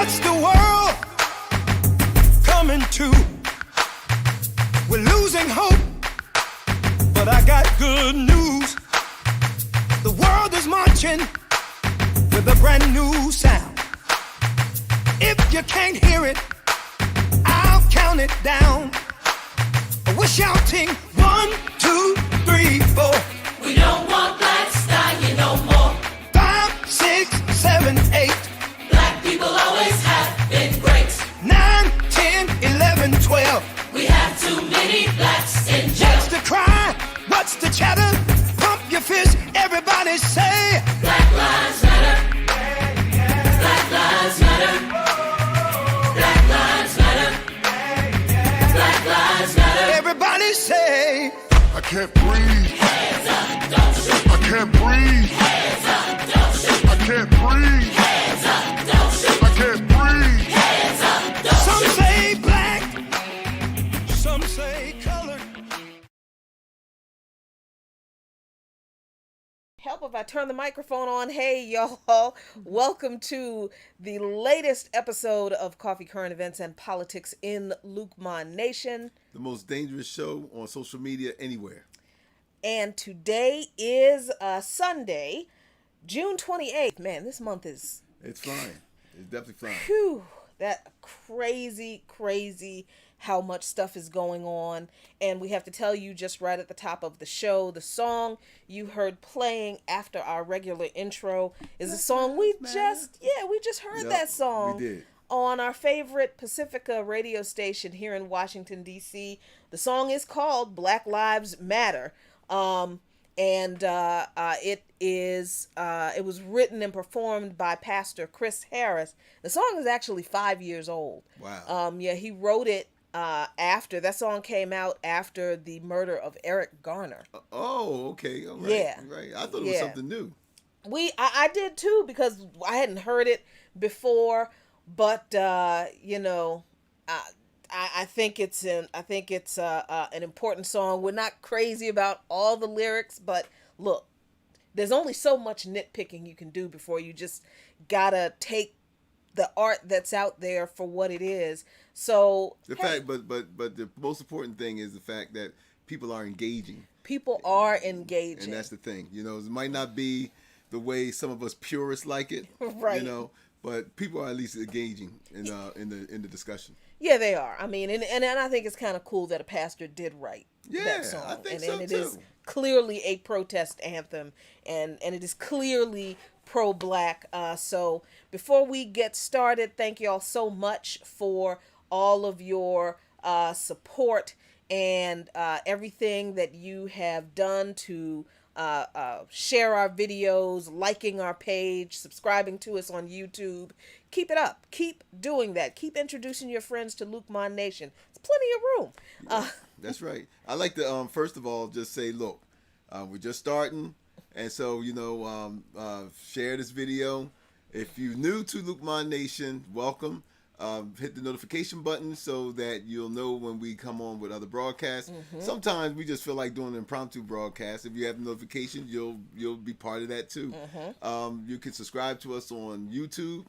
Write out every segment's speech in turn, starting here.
What's the world coming to? We're losing hope, but I got good news. The world is marching with a brand new sound. If you can't hear it, I'll count it down. We're shouting 1, 2, 3, 4. We don't want blacks dying no more. 5, 6, 7, 8. Black people always have been great. 9, 10, 11, 12. We have too many blacks in jail. What's the cry? What's the chatter? Pump your fist, everybody say Black lives matter. Black lives matter. Black lives matter. Black lives matter. everybody say I can't breathe. Hands up, don't shoot. I can't breathe. Hands up, don't shoot. I can't breathe. Hands up, don't shoot. I can't breathe. Hands up, don't Some shoot. say black, some say colored. Help if I turn the microphone on. Hey, y'all. Welcome to the latest episode of Coffee, Current Events, and Politics in Luqman Nation. The most dangerous show on social media anywhere. And today is Sunday, June 28th. Man, this month is, It's flying. It's definitely flying. whew, that crazy how much stuff is going on. And we have to tell you just right at the top of the show, the song you heard playing after our regular intro is a song we just heard Yep, that song. we did. On our favorite Pacifica radio station here in Washington, D.C. The song is called Black Lives Matter. It was written and performed by Pastor Chris Harris. The song is actually 5 years old. Wow. He wrote it after that song came out after the murder of Eric Garner. Oh, okay. All right. Yeah. Right. I thought it was Yeah. something new. I did too, because I hadn't heard it before, but I think it's an important song. We're not crazy about all the lyrics, but look, there's only so much nitpicking you can do before you just gotta take the art that's out there for what it is. So The fact, but the most important thing is the fact that people are engaging, people are engaging. and that's the thing. You know, it might not be the way some of us purists like it, Right. You know, but people are at least engaging in the discussion. Yeah, they are. I mean, and I think it's kind of cool that a pastor did write Yeah, that song. I think and, so and it too. is clearly a protest anthem, and it is clearly pro-black. So before we get started, thank you all so much for all of your support and everything that you have done to share our videos, liking our page, subscribing to us on YouTube. Keep it up. Keep doing that. Keep introducing your friends to Luqman Nation. There's plenty of room. That's right. I like to first of all just say, look, we're just starting, and so share this video. If you're new to Luqman Nation, welcome. Hit the notification button so that you'll know when we come on with other broadcasts. Sometimes we just feel like doing an impromptu broadcast. If you have the notification, you'll be part of that too. You can subscribe to us on YouTube.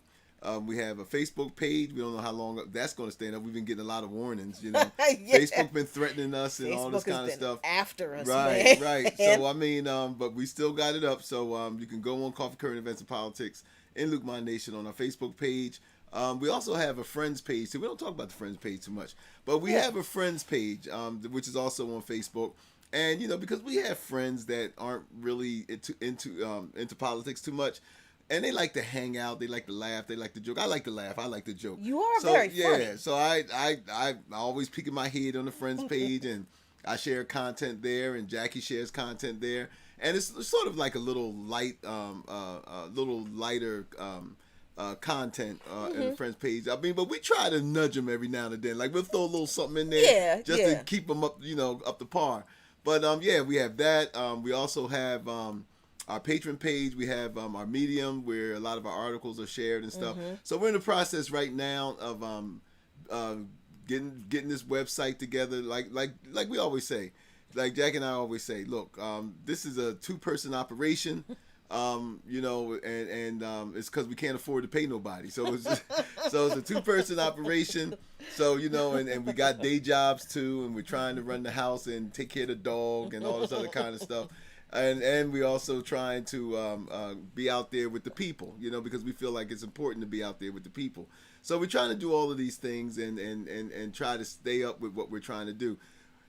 We have a Facebook page. We don't know how long that's going to stay up. We've been getting a lot of warnings. You know, Yeah. Facebook been threatening us and all this Facebook has kind of been stuff. after us, Right, man. right. So I mean, but we still got it up. So you can go on Coffee, Current Events, and Politics in Luqman Nation on our Facebook page. We also have a friends page. So we don't talk about the friends page too much, but we have a friends page, which is also on Facebook. And because we have friends that aren't really into politics too much, and they like to hang out, they like to laugh, they like to joke. I like to laugh, I like to joke. You are very funny. Yeah, so I always peek my head on the friends page, and I share content there, and Jackie shares content there, and it's sort of like a little lighter content in the friends page. I mean, but we try to nudge them every now and then. Like we'll throw a little something in there, to keep them up, up to par. But we have that. We also have our Patreon page. We have our Medium, where a lot of our articles are shared and stuff. So we're in the process right now of getting this website together. Like we always say, like Jack and I always say, look, this is a 2-person operation. You know, and it's because we can't afford to pay nobody. So it's so it's a 2-person operation. So you know, and we got day jobs too, and we're trying to run the house and take care of the dog and all this other kind of stuff. And we also trying to be out there with the people, you know, because we feel like it's important to be out there with the people. So we're trying to do all of these things and try to stay up with what we're trying to do.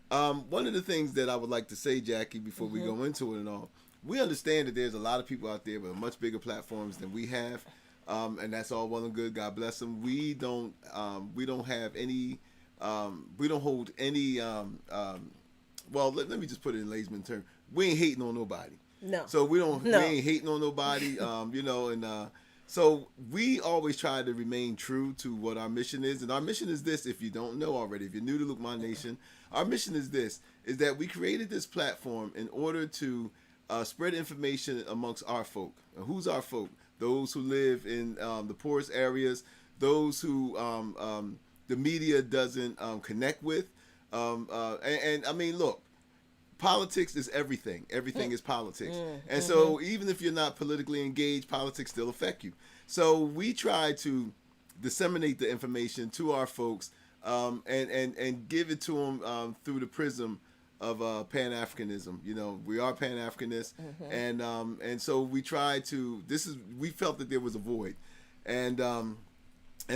One of the things that I would like to say, Jackie, before we go into it and all, we understand that there's a lot of people out there with much bigger platforms than we have, and that's all well and good. God bless them. We don't have any, we don't hold any. Well, let me just put it in layman terms. We ain't hating on nobody. No. So we don't. No. We ain't hating on nobody. You know, and so we always try to remain true to what our mission is, and our mission is this. If you don't know already, if you're new to Luqman Nation, our mission is this: is that we created this platform in order to spread information amongst our folk. And who's our folk? Those who live in the poorest areas, those who the media doesn't connect with, and I mean, look. Politics is everything. Everything is politics. And so even if you're not politically engaged, politics still affect you. So we try to disseminate the information to our folks and give it to them through the prism of Pan-Africanism. You know, we are Pan-Africanists. And so we try to, we felt that there was a void. And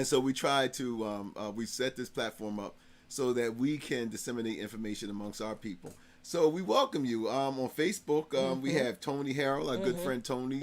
so we tried to, we set this platform up so that we can disseminate information amongst our people. So we welcome you on Facebook. We have Tony Harrell, our good friend Tony.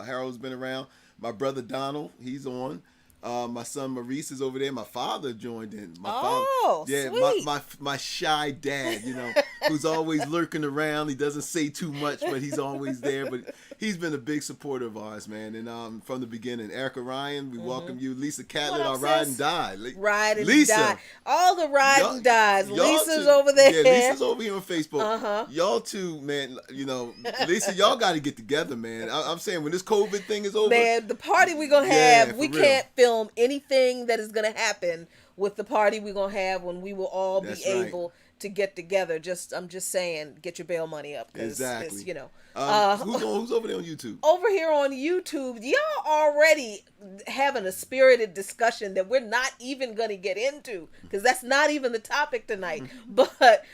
Harold's been around. My brother Donald, he's on. My son Maurice is over there. My father joined in. My father, yeah, sweet. my shy dad, you know, who's always lurking around. He doesn't say too much, but he's always there. But he's been a big supporter of ours, man. And from the beginning, Erica Ryan, we welcome you. Lisa Catlett, our ride and die. Ride and Lisa, die. All the ride and dies. y'all Lisa's too, over there. Yeah, Lisa's over here on Facebook. Y'all too, man. You know, Lisa, y'all got to get together, man. I'm saying when this COVID thing is over, man, the party we're gonna have, we can't film anything that is gonna happen with the party we're gonna have when we will all be able to get together. I'm just saying, get your bail money up. Exactly. You know. Who's over there on YouTube? Over here on YouTube, y'all already having a spirited discussion that we're not even going to get into because that's not even the topic tonight. But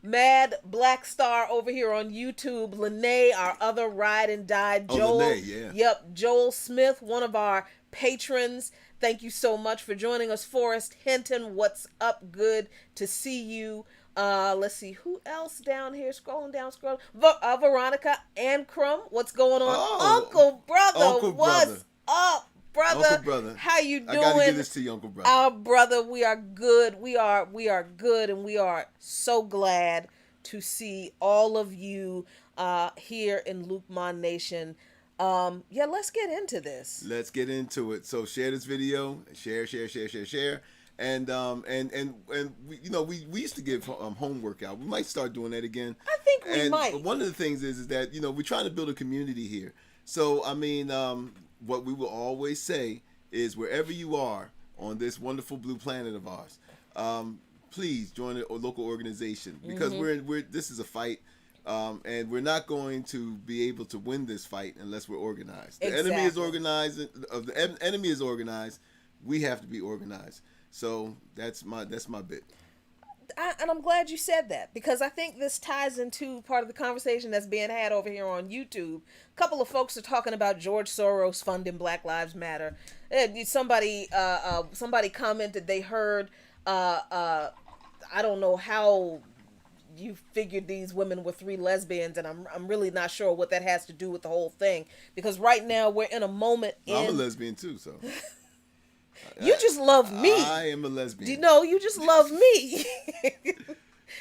Mad Black Star over here on YouTube, Lene, our other ride and die, Joel. Lene, yeah. Yep, Joel Smith, one of our patrons. Thank you so much for joining us. Forrest Hinton, what's up? Good to see you. Let's see who else down here. Scrolling down. Veronica Ancrum, what's going on? Uncle brother, what's up, brother? Uncle brother, how you doing? I gotta give this to you, Uncle brother. Our brother, we are good. We are good, and we are so glad to see all of you here in Luqman Nation. Let's get into this. Let's get into it. So share this video, share. And we, you know, we used to give homework out. We might start doing that again. I think we might. But one of the things is that, you know, we're trying to build a community here. So I mean, what we will always say is wherever you are on this wonderful blue planet of ours, please join a local organization because this is a fight. And we're not going to be able to win this fight unless we're organized. The enemy is organized. The enemy is organized. We have to be organized. So that's my bit. And I'm glad you said that because I think this ties into part of the conversation that's being had over here on YouTube. A couple of folks are talking about George Soros funding Black Lives Matter. Somebody commented they heard. I don't know how you figured these women were 3 lesbians, and I'm really not sure what that has to do with the whole thing because right now we're in a moment. I'm a lesbian too, so. You just love me. I am a lesbian. You just love me.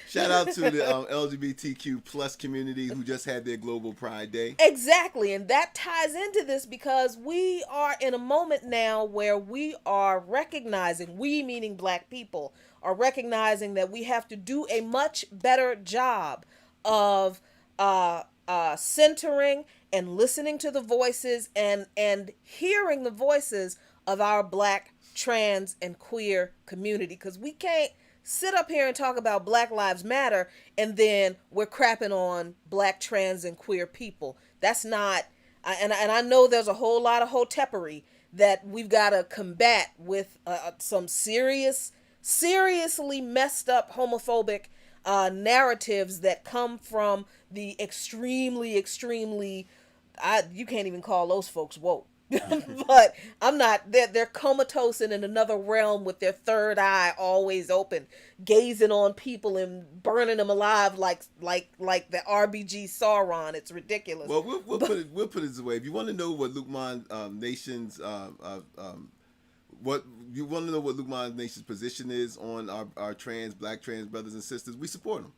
Shout out to the LGBTQ plus community who just had their Global Pride Day. Exactly, and that ties into this because we are in a moment now where we are recognizing, we meaning Black people, are recognizing that we have to do a much better job of centering and listening to the voices and hearing the voices of our Black, trans, and queer community. Because we can't sit up here and talk about Black Lives Matter and then we're crapping on Black, trans, and queer people. That's not, and I know there's a whole lot of hotepery that we've got to combat with some seriously messed up homophobic narratives that come from the extremely, you can't even call those folks woke. But I'm not. They're comatose and in another realm with their third eye always open, gazing on people and burning them alive like the RBG Sauron. It's ridiculous. Well, we'll put it this way. If you want to know what Luqman Nation's what you want to know what Luqman Nation's position is on our black trans brothers and sisters, we support them,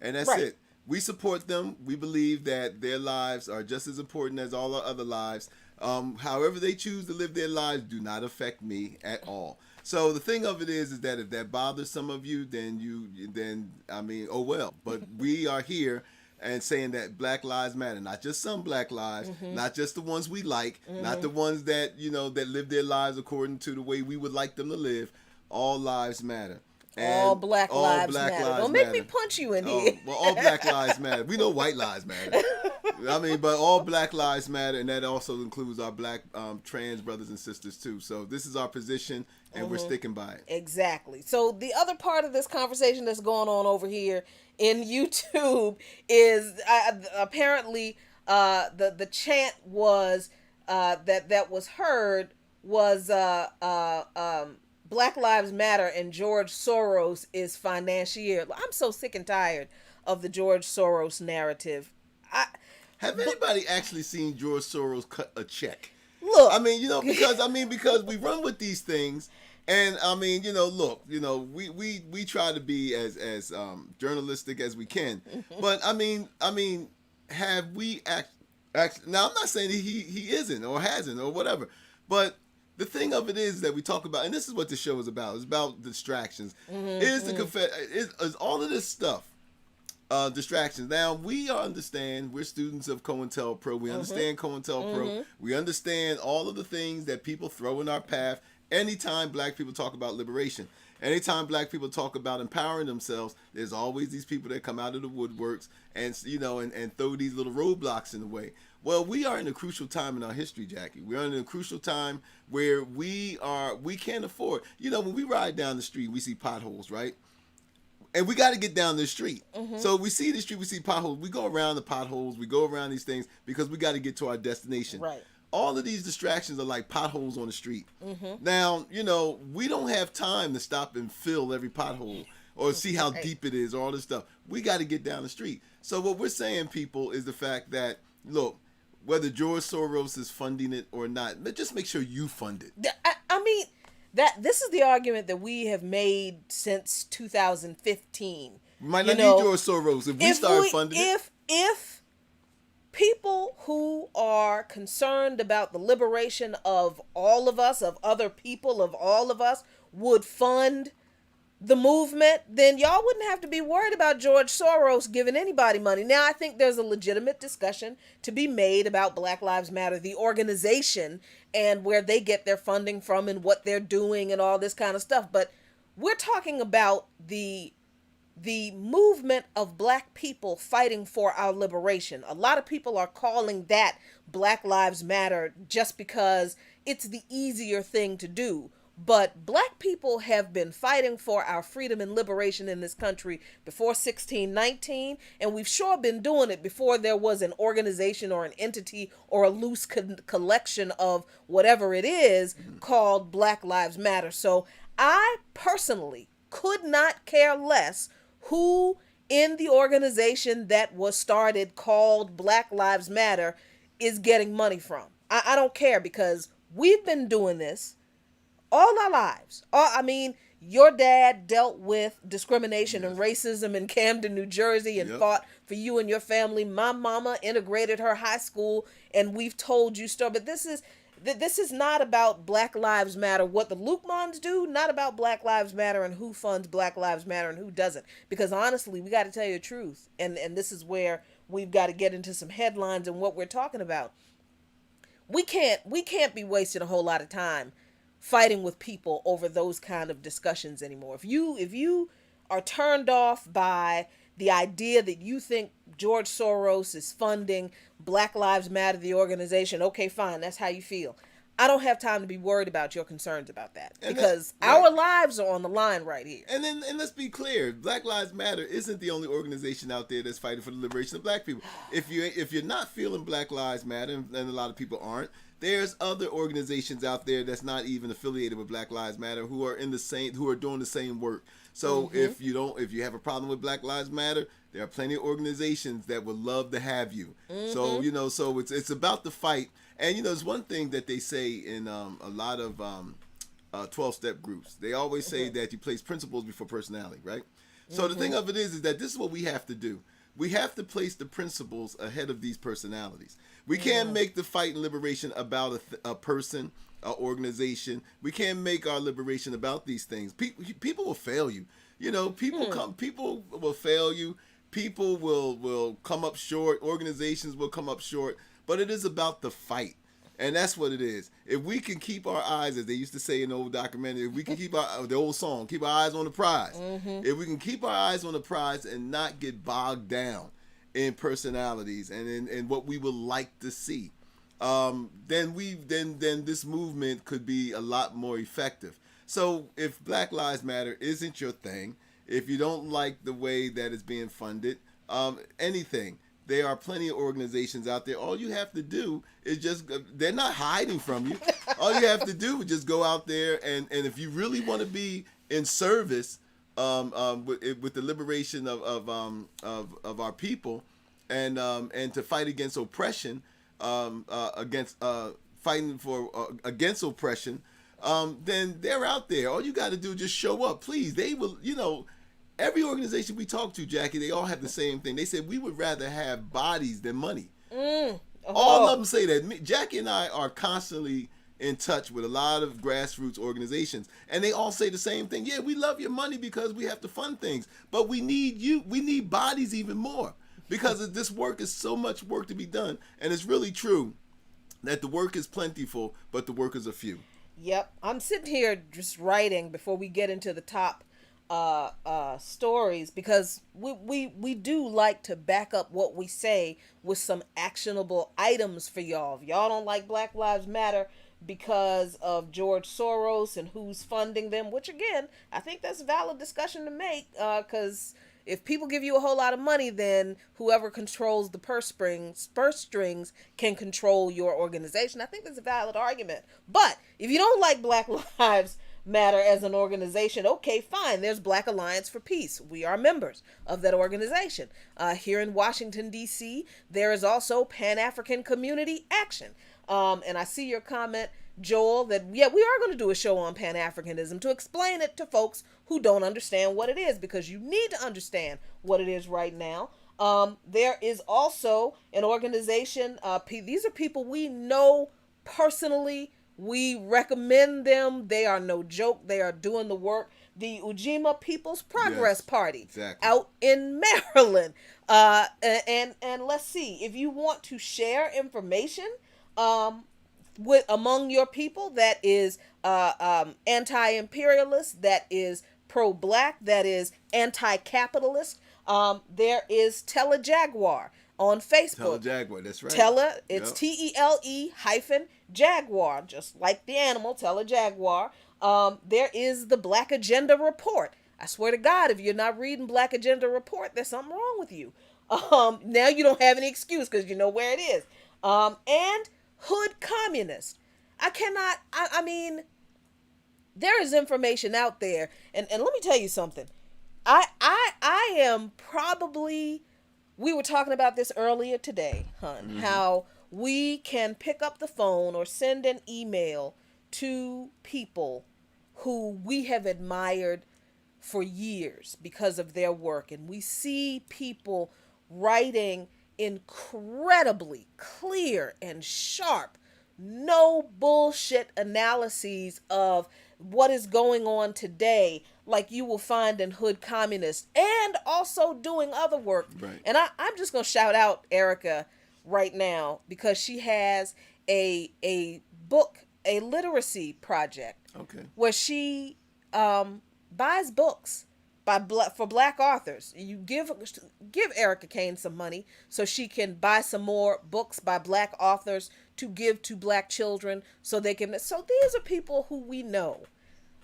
and that's Right. it. We support them. We believe that their lives are just as important as all our other lives. However they choose to live their lives do not affect me at all. So the thing of it is that if that bothers some of you, then I mean, oh well. But we are here and saying that Black Lives Matter, not just some Black lives, not just the ones we like, not the ones that that live their lives according to the way we would like them to live. All lives matter. All black lives matter. Don't make me punch you in here. Well, all black lives matter. We know white lives matter. I mean, but all black lives matter, and that also includes our black trans brothers and sisters too. So this is our position, and we're sticking by it. Exactly. So the other part of this conversation that's going on over here in YouTube is apparently the chant was that was heard was Black Lives Matter and George Soros is financier. I'm so sick and tired of the George Soros narrative. Have anybody actually seen George Soros cut a check? Look, I mean, because we run with these things, and I mean, look, we try to be as journalistic as we can, but I mean, have we actually? Now, I'm not saying he isn't or hasn't or whatever, but the thing of it is that we talk about, and this is what the show is about. It's about distractions. Is all of this stuff distractions? Now we understand. We're students of COINTELPRO. We understand COINTELPRO. We understand all of the things that people throw in our path. Anytime black people talk about liberation, anytime black people talk about empowering themselves, there's always these people that come out of the woodworks and and throw these little roadblocks in the way. Well, we are in a crucial time in our history, Jackie. We are in a crucial time where we can't afford. When we ride down the street, we see potholes, right? And we got to get down the street. So we see the street, we see potholes. We go around the potholes, we go around these things because we got to get to our destination. Right. All of these distractions are like potholes on the street. Now, we don't have time to stop and fill every pothole or see how deep it is or all this stuff. We got to get down the street. So what we're saying, people, is the fact that, look, whether George Soros is funding it or not, but just make sure you fund it. I mean, this is the argument that we have made since 2015. We might not need George Soros if we start funding it. If people who are concerned about the liberation of all of us, of other people, of all of us, would fund the movement, then y'all wouldn't have to be worried about George Soros giving anybody money. Now, I think there's a legitimate discussion to be made about Black Lives Matter, the organization, and where they get their funding from and what they're doing and all this kind of stuff. But we're talking about the movement of black people fighting for our liberation. A lot of people are calling that Black Lives Matter just because it's the easier thing to do. But black people have been fighting for our freedom and liberation in this country before 1619, and we've sure been doing it before there was an organization or an entity or a loose collection of whatever it is called Black Lives Matter. So I personally could not care less who in the organization that was started called Black Lives Matter is getting money from. I don't care, because we've been doing this all our lives. I mean, your dad dealt with discrimination and racism in Camden, New Jersey, and fought for you and your family. My mama integrated her high school, and we've told you stories. But this is not about Black Lives Matter. What the Luqmans do, not about Black Lives Matter and who funds Black Lives Matter and who doesn't. Because honestly, we got to tell you the truth, and this is where we've got to get into some headlines and what we're talking about. We can't be wasting a whole lot of time fighting with people over those kind of discussions anymore. If you are turned off by the idea that you think George Soros is funding Black Lives Matter, the organization, okay, fine, that's how you feel. I don't have time to be worried about your concerns about that, because our lives are on the line right here. And let's be clear, Black Lives Matter isn't the only organization out there that's fighting for the liberation of black people. If you're not feeling Black Lives Matter, and a lot of people aren't, there's other organizations out there that's not even affiliated with Black Lives Matter who are doing the same work. So if you have a problem with Black Lives Matter, there are plenty of organizations that would love to have you. So so it's about the fight. And there's one thing that they say in a lot of 12-step groups. They always say that you place principles before personality, right? So the thing of it is that this is what we have to do. We have to place the principles ahead of these personalities. We can't make the fight and liberation about a person, an organization. We can't make our liberation about these things. People will fail you. People will fail you. People will come up short. Organizations will come up short. But it is about the fight. And that's what it is. If we can keep our eyes, as they used to say in the old documentary, if we can keep the old song, keep our eyes on the prize. If we can keep our eyes on the prize and not get bogged down in personalities and in what we would like to see, then this movement could be a lot more effective. So if Black Lives Matter isn't your thing, if you don't like the way that it's being funded, anything. There are plenty of organizations out there. All you have to do is they're not hiding from you. All you have to do is just go out there and if you really want to be in service with the liberation of our people and to fight against oppression, against oppression, then they're out there. All you got to do is just show up. Please, they will, every organization we talk to, Jackie, they all have the same thing. They said we would rather have bodies than money. All of them say that. Jackie and I are constantly in touch with a lot of grassroots organizations, and they all say the same thing. Yeah, we love your money because we have to fund things, but we need you. We need bodies even more because this work is so much work to be done, and it's really true that the work is plentiful, but the workers are few. Yep, I'm sitting here just writing before we get into the top stories, because we do like to back up what we say with some actionable items for y'all. If y'all don't like Black Lives Matter because of George Soros and who's funding them, which again, I think that's a valid discussion to make, because if people give you a whole lot of money, then whoever controls the purse strings can control your organization. I think that's a valid argument. But if you don't like Black Lives Matter as an organization, okay, fine, there's Black Alliance for Peace. We are members of that organization. Here in Washington, D.C., there is also Pan-African Community Action. And I see your comment, Joel, that, yeah, we are going to do a show on Pan-Africanism to explain it to folks who don't understand what it is, because you need to understand what it is right now. There is also an organization, these are people we know personally. We recommend them. They are no joke. They are doing the work. The Ujima People's Progress Party, exactly, out in Maryland. And let's see, if you want to share information among your people that is anti-imperialist, that is pro-black, that is anti-capitalist, there is Telejaguar on Facebook. Telejaguar, that's right. It's TELE-Jaguar, just like the animal, Telejaguar. There is the Black Agenda Report. I swear to God, if you're not reading Black Agenda Report, there's something wrong with you. Now you don't have any excuse because you know where it is. And Hood Communist. I mean, there is information out there. And let me tell you something. I am probably... We were talking about this earlier today, hon, how we can pick up the phone or send an email to people who we have admired for years because of their work. And we see people writing incredibly clear and sharp, no bullshit analyses of what is going on today, like you will find in Hood Communist, and also doing other work. Right. And I'm just going to shout out Erica right now because she has a book, a literacy project, okay, where she buys books for black authors. You give Erica Kane some money so she can buy some more books by black authors to give to black children so they can. So these are people who we know.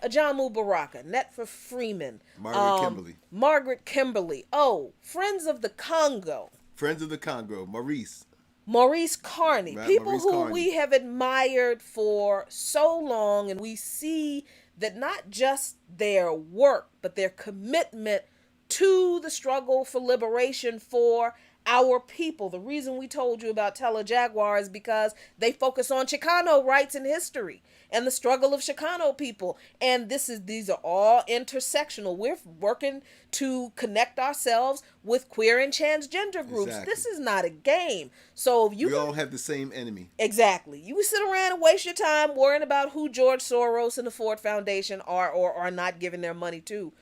Ajamu Baraka, Netfa Freeman, Margaret Kimberly. Oh, Friends of the Congo. Maurice Carney. Right, People Maurice who Carney. we have admired for so long, and we see that not just their work, but their commitment to the struggle for liberation for our people. The reason we told you about Telejaguar is because they focus on Chicano rights and history and the struggle of Chicano people. And these are all intersectional. We're working to connect ourselves with queer and transgender groups. Exactly. This is not a game. So We all have the same enemy. Exactly. You sit around and waste your time worrying about who George Soros and the Ford Foundation are or are not giving their money to.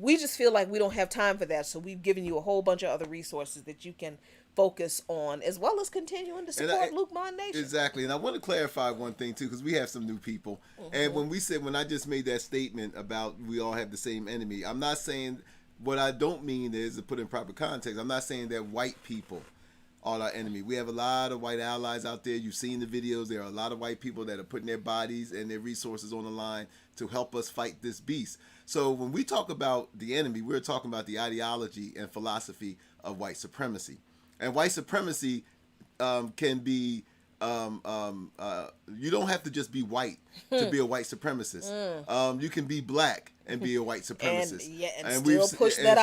We just feel like we don't have time for that, so we've given you a whole bunch of other resources that you can focus on, as well as continuing to support Luqman Nation. Exactly, and I want to clarify one thing too, because we have some new people. And when I just made that statement about we all have the same enemy, I'm not saying, what I don't mean is, to put in proper context, I'm not saying that white people are our enemy. We have a lot of white allies out there. You've seen the videos. There are a lot of white people that are putting their bodies and their resources on the line to help us fight this beast. So when we talk about the enemy, we're talking about the ideology and philosophy of white supremacy. And white supremacy can be, you don't have to just be white to be a white supremacist. You can be black and be a white supremacist. And still push that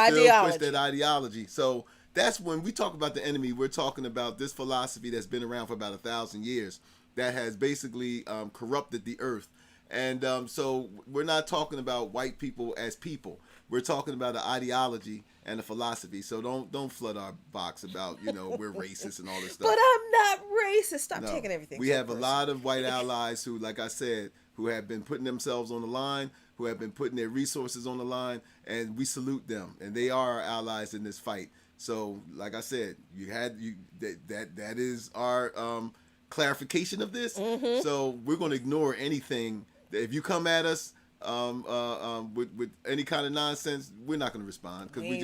ideology. So that's when we talk about the enemy, we're talking about this philosophy that's been around for about 1,000 years that has basically corrupted the earth. And so we're not talking about white people as people. We're talking about the ideology and the philosophy. So don't flood our box about, we're racist and all this stuff. But I'm not racist. Stop taking everything. We have a lot of white allies who, like I said, who have been putting themselves on the line, who have been putting their resources on the line, and we salute them. And they are our allies in this fight. So, like I said, that is our clarification of this. So we're going to ignore anything. If you come at us with any kind of nonsense, we're not going to respond, because we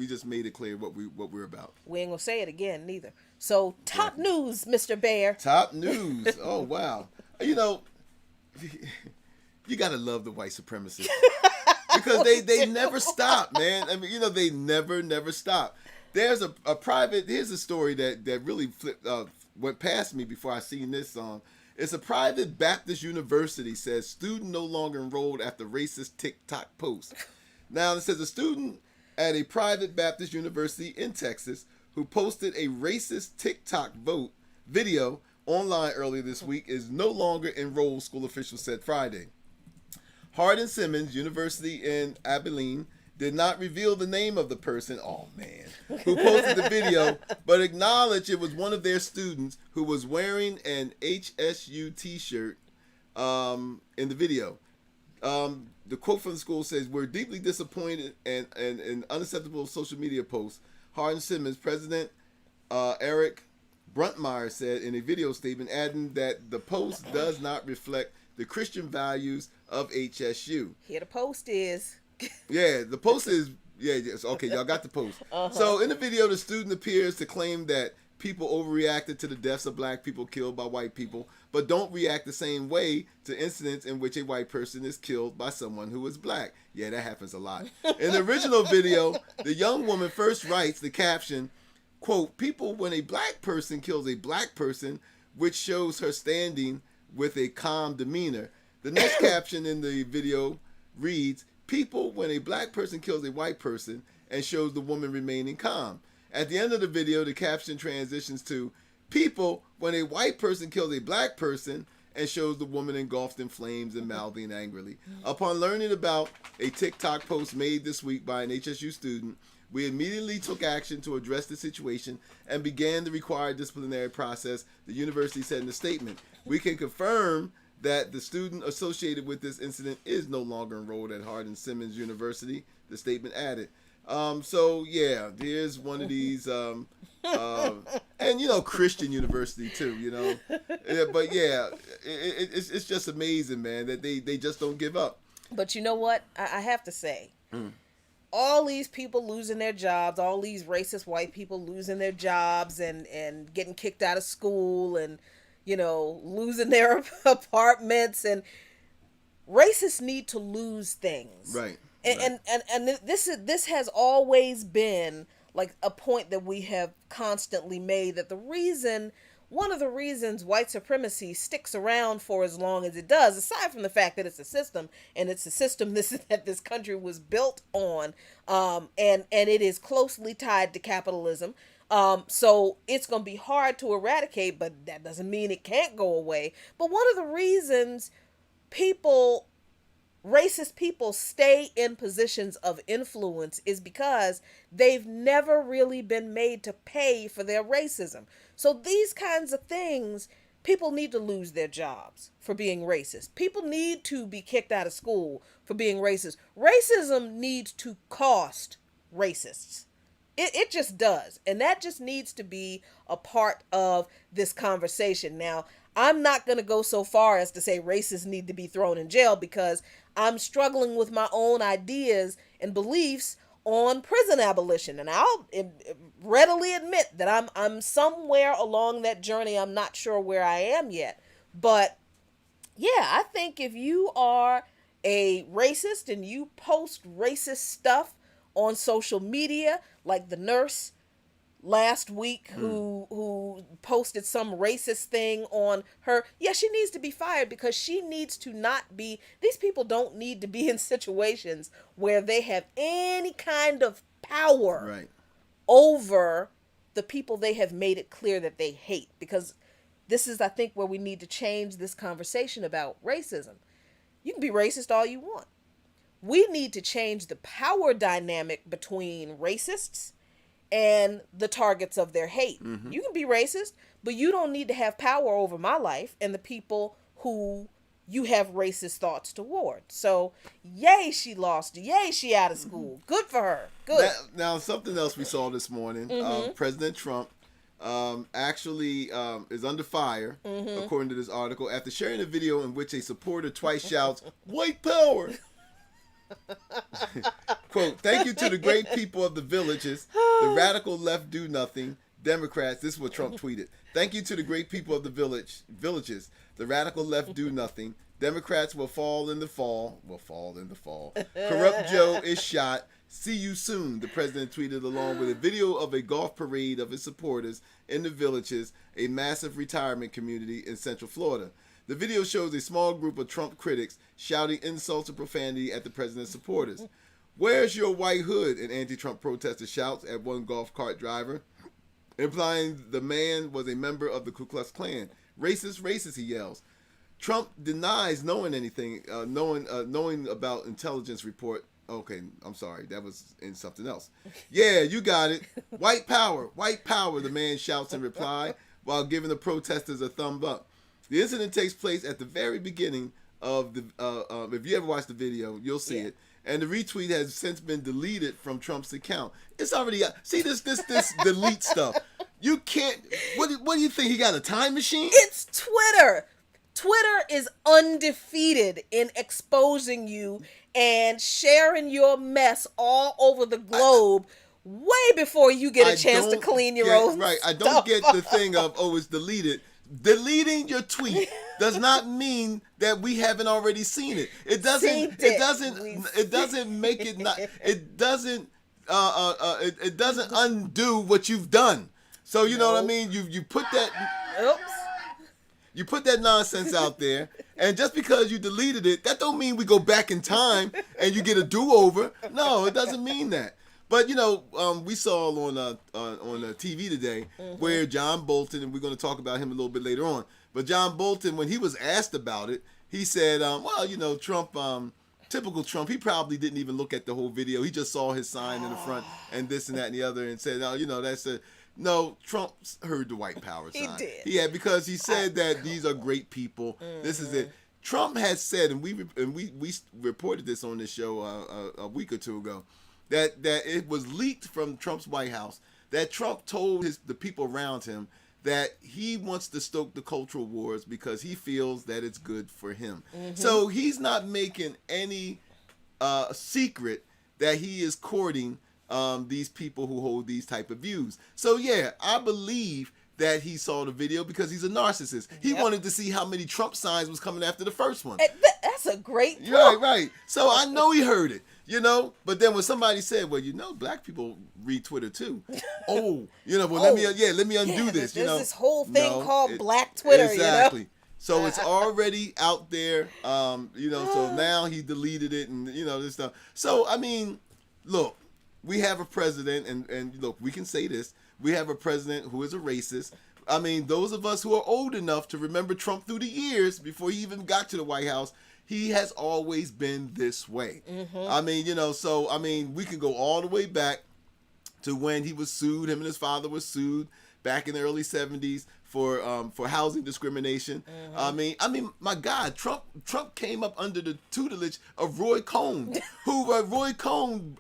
just made it clear what we're about. We ain't gonna say it again neither. So top news, Mr. Bear. Top news. Oh wow. You gotta love the white supremacists because they never stop, man. I mean, they never stop. There's here's a story that really went past me before I seen this song. It's a private Baptist university says student no longer enrolled after racist TikTok post. Now, it says a student at a private Baptist university in Texas who posted a racist TikTok video online earlier this week is no longer enrolled, school officials said Friday. Hardin Simmons University in Abilene did not reveal the name of the person, who posted the video, but acknowledged it was one of their students who was wearing an HSU t-shirt in the video. The quote from the school says, "We're deeply disappointed and an unacceptable social media post." Hardin Simmons president Eric Bruntmeyer said in a video statement, adding that the post does not reflect the Christian values of HSU. Here the post is. Yeah, the post is, yes, okay, y'all got the post. So in the video, the student appears to claim that people overreacted to the deaths of black people killed by white people, but don't react the same way to incidents in which a white person is killed by someone who is black. Yeah, that happens a lot. In the original video, the young woman first writes the caption, quote, "People when a black person kills a black person," which shows her standing with a calm demeanor. The next caption in the video reads, "People when a black person kills a white person," and shows the woman remaining calm. At the end of the video, the caption transitions to "People when a white person kills a black person," and shows the woman engulfed in flames and mouthing angrily. Upon learning about a TikTok post made this week by an HSU student, we immediately took action to address the situation and began the required disciplinary process, the university said in a statement. We can confirm that the student associated with this incident is no longer enrolled at Hardin Simmons University, the statement added. So yeah, there's one of these, and Christian university too, but yeah, it's just amazing, man, that they just don't give up. But you know what? I have to say, all these people losing their jobs, all these racist white people losing their jobs and getting kicked out of school and, you know, losing their apartments, and racists need to lose things. Right. And this has always been like a point that we have constantly made, that one of the reasons white supremacy sticks around for as long as it does, aside from the fact that it's a system, and it's a system that this country was built on, and it is closely tied to capitalism. So it's going to be hard to eradicate, but that doesn't mean it can't go away. But one of the reasons racist people stay in positions of influence is because they've never really been made to pay for their racism. So these kinds of things, people need to lose their jobs for being racist. People need to be kicked out of school for being racist. Racism needs to cost racists. It just does. And that just needs to be a part of this conversation. Now, I'm not going to go so far as to say racists need to be thrown in jail, because I'm struggling with my own ideas and beliefs on prison abolition. And I'll readily admit that I'm somewhere along that journey. I'm not sure where I am yet. But yeah, I think if you are a racist and you post racist stuff on social media, like the nurse last week who posted some racist thing on her, yeah, she needs to be fired, because she needs to not be, these people don't need to be in situations where they have any kind of power over the people they have made it clear that they hate. Because this is, I think, where we need to change this conversation about racism. You can be racist all you want. We need to change the power dynamic between racists and the targets of their hate. Mm-hmm. You can be racist, but you don't need to have power over my life and the people who you have racist thoughts toward. So, yay, she lost. Yay, she out of school. Good for her. Good. Now, something else we saw this morning. President Trump actually is under fire, according to this article, after sharing a video in which a supporter twice shouts, "White power!" Quote, "Thank you to the great people of the villages. The radical left do nothing. Democrats," this is what Trump tweeted. "Thank you to the great people of the villages. The radical left do nothing. Democrats will fall in the fall. Corrupt Joe is shot. See you soon," the president tweeted, along with a video of a golf parade of his supporters in the villages, a massive retirement community in Central Florida. The video shows a small group of Trump critics shouting insults and profanity at the president's supporters. "Where's your white hood?" an anti-Trump protester shouts at one golf cart driver, implying the man was a member of the Ku Klux Klan. "Racist, racist," he yells. Trump denies knowing anything, knowing about intelligence report. Okay, I'm sorry, that was in something else. "Yeah, you got it. White power, the man shouts in reply, while giving the protesters a thumb up. The incident takes place at the very beginning of the, if you ever watch the video, you'll see it. And the retweet has since been deleted from Trump's account. It's already, see this delete stuff. You can't, what do you think, he got a time machine? It's Twitter. Twitter is undefeated in exposing you and sharing your mess all over the globe way before you get a chance to clean your own Right, I stuff don't get the thing of, oh, it's deleted. Deleting your tweet does not mean that we haven't already seen it. It doesn't make it not, it doesn't undo what you've done. So you know what I mean? You put that You put that nonsense out there, and just because you deleted it, that don't mean we go back in time and you get a do-over. No, it doesn't mean that. But you know, we saw on TV today where John Bolton, and we're going to talk about him a little bit later on. But John Bolton, when he was asked about it, he said, "Well, you know, Trump, typical Trump. He probably didn't even look at the whole video. He just saw his sign in the front and this and that and the other, and said, you know, that's a." No, Trump heard the white power sign. He did. Yeah, because he said that these are great people. This is it. Trump has said, and we reported this on this show a week or two ago, that it was leaked from Trump's White House that Trump told the people around him that he wants to stoke the cultural wars because he feels that it's good for him. So he's not making any secret that he is courting these people who hold these type of views. So yeah, I believe that he saw the video because he's a narcissist. He wanted to see how many Trump signs was coming after the first one. That's a great point. Right. So I know he heard it, But then when somebody said, "Well, black people read Twitter too," let me undo this. There's this whole thing called Black Twitter. Exactly. So it's already out there. So now he deleted it, and this stuff. So I mean, look, we have a president, and look, we can say this. We have a president who is a racist. I mean, those of us who are old enough to remember Trump through the years before he even got to the White House, he has always been this way. I mean, we can go all the way back to when he was sued. Him and his father were sued back in the early 70s for housing discrimination. I mean, my God, Trump came up under the tutelage of Roy Cohn, who Roy Cohn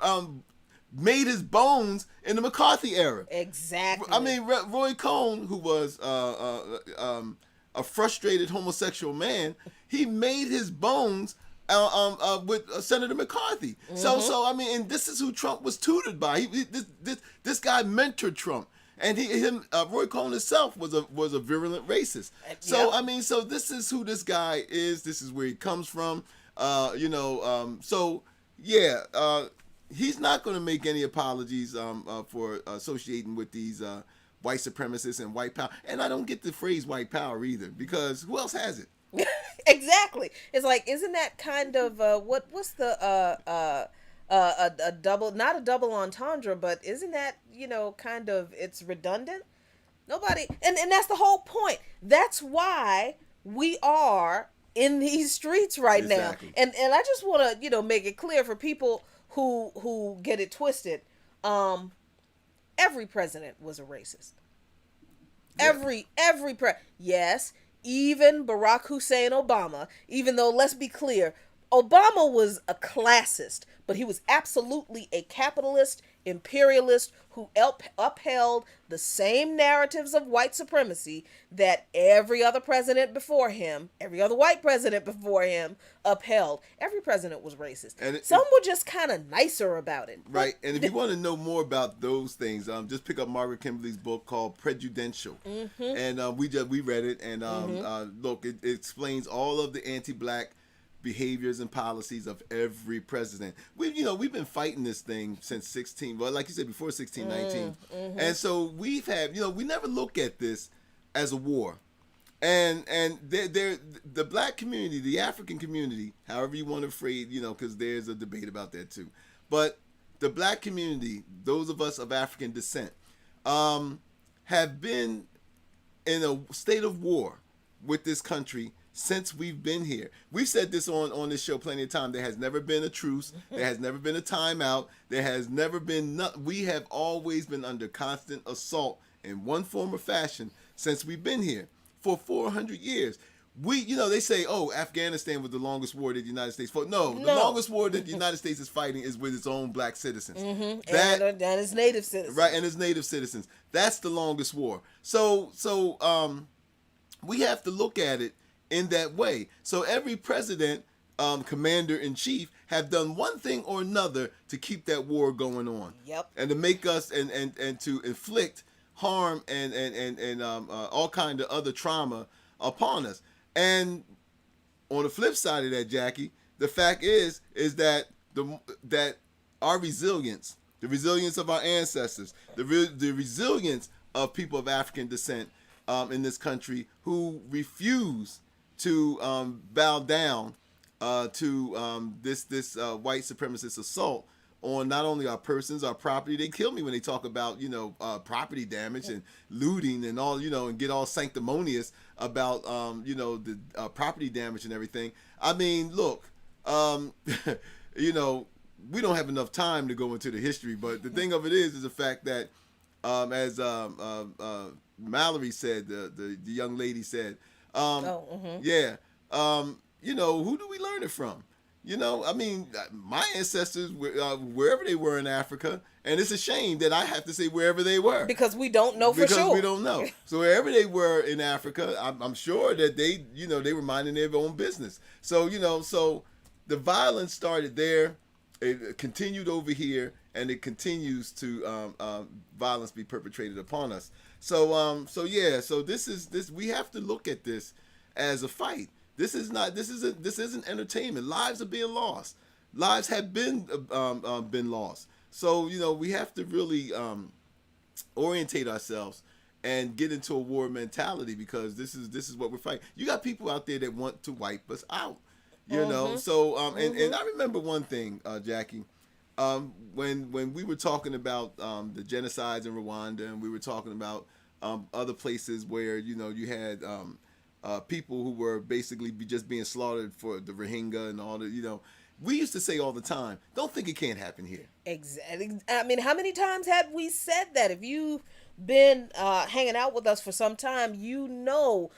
made his bones in the McCarthy era. Exactly. I mean, Roy Cohn, who was a frustrated homosexual man, he made his bones with Senator McCarthy. So I mean, and this is who Trump was tutored by. This guy mentored Trump, and Roy Cohn himself was a virulent racist. So I mean, so this is who this guy is. This is where he comes from. He's not going to make any apologies for associating with these white supremacists and white power. And I don't get the phrase white power either, because who else has it? Exactly. It's like, isn't that kind of what's the a double, not a double entendre, but isn't that kind of, it's redundant? Nobody, and that's the whole point. That's why we are in these streets right now. And I just want to make it clear for people who get it twisted. Every president was a racist. Yeah. Yes, even Barack Hussein Obama, even though, let's be clear, Obama was a classist, but he was absolutely a capitalist, imperialist who upheld the same narratives of white supremacy that every other president before him, every other white president before him upheld. Every president was racist. Some were just kind of nicer about it. Right. And if you want to know more about those things, just pick up Margaret Kimberly's book called Prejudicial. And we read it, and look, it explains all of the anti-black behaviors and policies of every president. We've been fighting this thing since 16, well, like you said, before 1619. And so we've had, we never look at this as a war. And the black community, the African community, however you want to phrase, because there's a debate about that too. But the black community, those of us of African descent, have been in a state of war with this country since we've been here. We've said this on this show plenty of times. There has never been a truce. There has never been a timeout. There has never been we have always been under constant assault in one form or fashion since we've been here for 400 years. They say, Afghanistan was the longest war that the United States fought. No, the longest war that the United States is fighting is with its own black citizens. And its native citizens. Right, and its native citizens. That's the longest war. So we have to look at it in that way. So every president, commander-in-chief, have done one thing or another to keep that war going on. Yep. And to make us and to inflict harm and all kind of other trauma upon us. And on the flip side of that, Jackie, the fact is that that our resilience, the resilience of our ancestors, the resilience of people of African descent in this country who refuse to bow down to this white supremacist assault on not only our persons, our property. They kill me when they talk about property damage and looting and all, and get all sanctimonious about the property damage and everything. I mean, look, we don't have enough time to go into the history, but the thing of it is the fact that as Mallory said, the young lady said, who do we learn it from? I mean, my ancestors, wherever they were in Africa, and it's a shame that I have to say wherever they were. Because we don't know for sure. Because we don't know. So wherever they were in Africa, I'm sure that they were minding their own business. So, so the violence started there. it continued over here, and it continues to violence be perpetrated upon us. So this we have to look at this as a fight. This isn't entertainment. Lives are being lost. Lives have been lost. So we have to really orientate ourselves and get into a war mentality, because this is what we're fighting. You got people out there that want to wipe us out. So and I remember one thing, Jackie, when we were talking about the genocides in Rwanda, and we were talking about other places where you had people who were basically just being slaughtered for the Rohingya and all the we used to say all the time, don't think it can't happen here. Exactly. I mean, how many times have we said that? If you've been hanging out with us for some time, you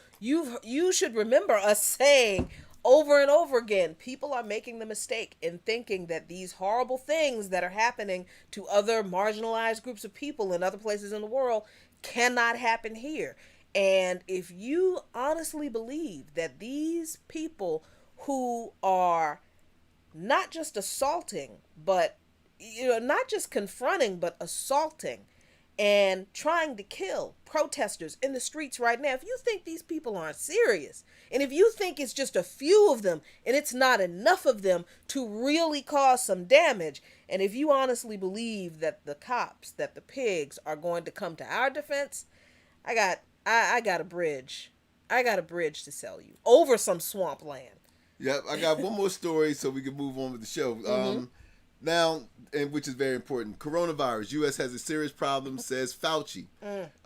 should remember us saying over and over again, people are making the mistake in thinking that these horrible things that are happening to other marginalized groups of people in other places in the world cannot happen here. And if you honestly believe that these people who are not just assaulting, but not just confronting, but assaulting and trying to kill protesters in the streets right now, if you think these people aren't serious, and if you think it's just a few of them and it's not enough of them to really cause some damage, and if you honestly believe that the cops, that the pigs are going to come to our defense, I got a bridge. I got a bridge to sell you over some swampland. Yep, I got one more story so we can move on with the show. Now, and which is very important, coronavirus. U.S. has a serious problem, says Fauci.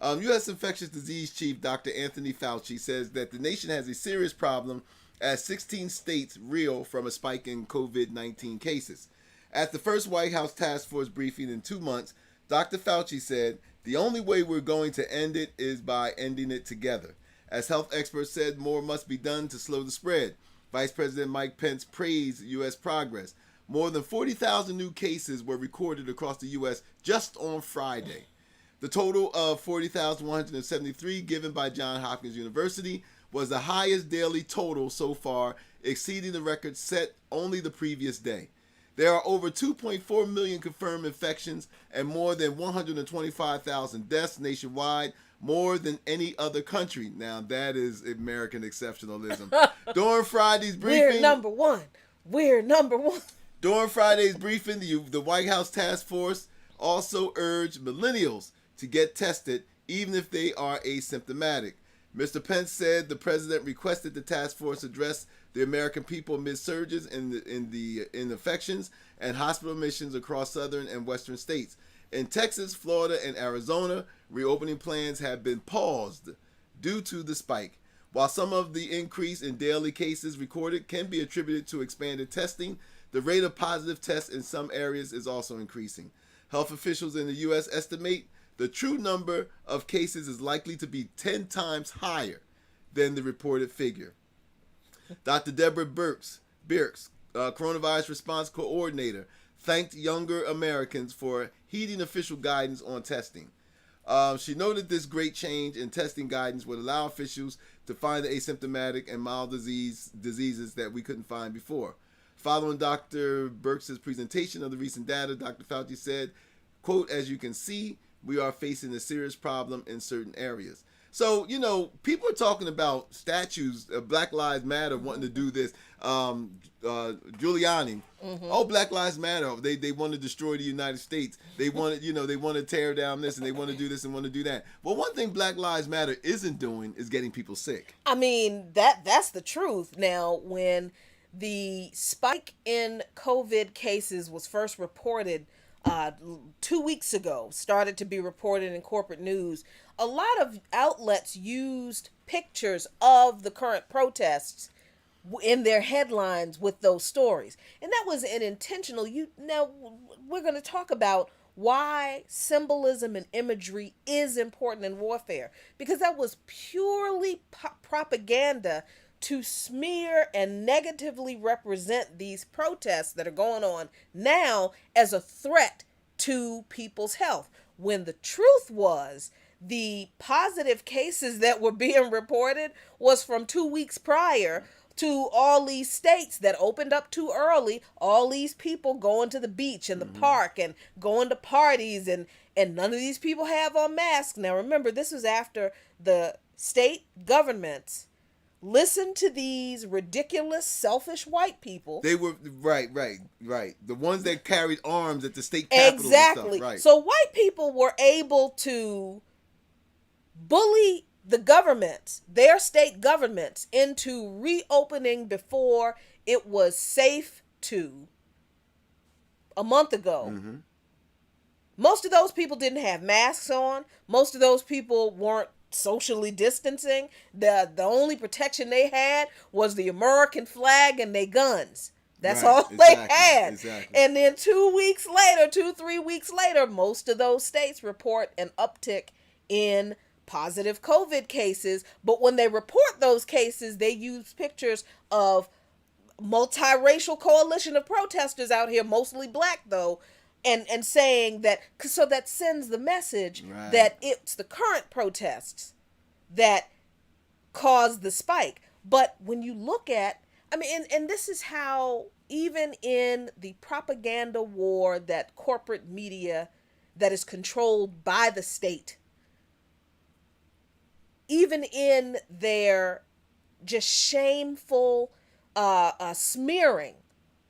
U.S. Infectious Disease Chief Dr. Anthony Fauci says that the nation has a serious problem as 16 states reel from a spike in COVID-19 cases. At the first White House task force briefing in 2 months, Dr. Fauci said, the only way we're going to end it is by ending it together. As health experts said, more must be done to slow the spread. Vice President Mike Pence praised U.S. progress. More than 40,000 new cases were recorded across the U.S. just on Friday. The total of 40,173 given by Johns Hopkins University was the highest daily total so far, exceeding the record set only the previous day. There are over 2.4 million confirmed infections and more than 125,000 deaths nationwide, more than any other country. Now, that is American exceptionalism. During Friday's briefing... We're number one. During Friday's briefing, the White House task force also urged millennials to get tested, even if they are asymptomatic. Mr. Pence said the president requested the task force address the American people amid surges in infections and hospital admissions across southern and western states. In Texas, Florida, and Arizona, reopening plans have been paused due to the spike. While some of the increase in daily cases recorded can be attributed to expanded testing, the rate of positive tests in some areas is also increasing. Health officials in the U.S. estimate the true number of cases is likely to be 10 times higher than the reported figure. Dr. Deborah Birx, coronavirus response coordinator, thanked younger Americans for heeding official guidance on testing. She noted this great change in testing guidance would allow officials to find the asymptomatic and mild diseases that we couldn't find before. Following Dr. Birx's presentation of the recent data, Dr. Fauci said, quote, as you can see, we are facing a serious problem in certain areas. So, people are talking about statues of Black Lives Matter wanting to do this. Giuliani, oh, Black Lives Matter. They want to destroy the United States. They want to, they want to tear down this, and they want to do this and want to do that. Well, one thing Black Lives Matter isn't doing is getting people sick. I mean, that's the truth. Now, when the spike in COVID cases was first reported 2 weeks ago, started to be reported in corporate news, a lot of outlets used pictures of the current protests in their headlines with those stories. And that was an intentional. Now, we're going to talk about why symbolism and imagery is important in warfare, because that was purely propaganda to smear and negatively represent these protests that are going on now as a threat to people's health. When the truth was, the positive cases that were being reported was from 2 weeks prior to all these states that opened up too early, all these people going to the beach and the park and going to parties, and none of these people have on masks. Now remember, this was after the state governments listened to these ridiculous, selfish white people. They were right. The ones that carried arms at the state capitol. Exactly. And stuff, right. So white people were able to bully the governments, their state governments, into reopening before it was safe to a month ago. Most of those people didn't have masks on. Most of those people weren't socially distancing. The only protection they had was the American flag and their guns. That's all they had. Exactly. And then 2 weeks later, 2-3 weeks later, most of those states report an uptick in positive COVID cases. But when they report those cases, they use pictures of multiracial coalition of protesters out here, mostly black though, and saying that, so that sends the message that it's the current protests that caused the spike. But when you look at, I mean, and this is how, even in the propaganda war that corporate media that is controlled by the state, even in their just shameful smearing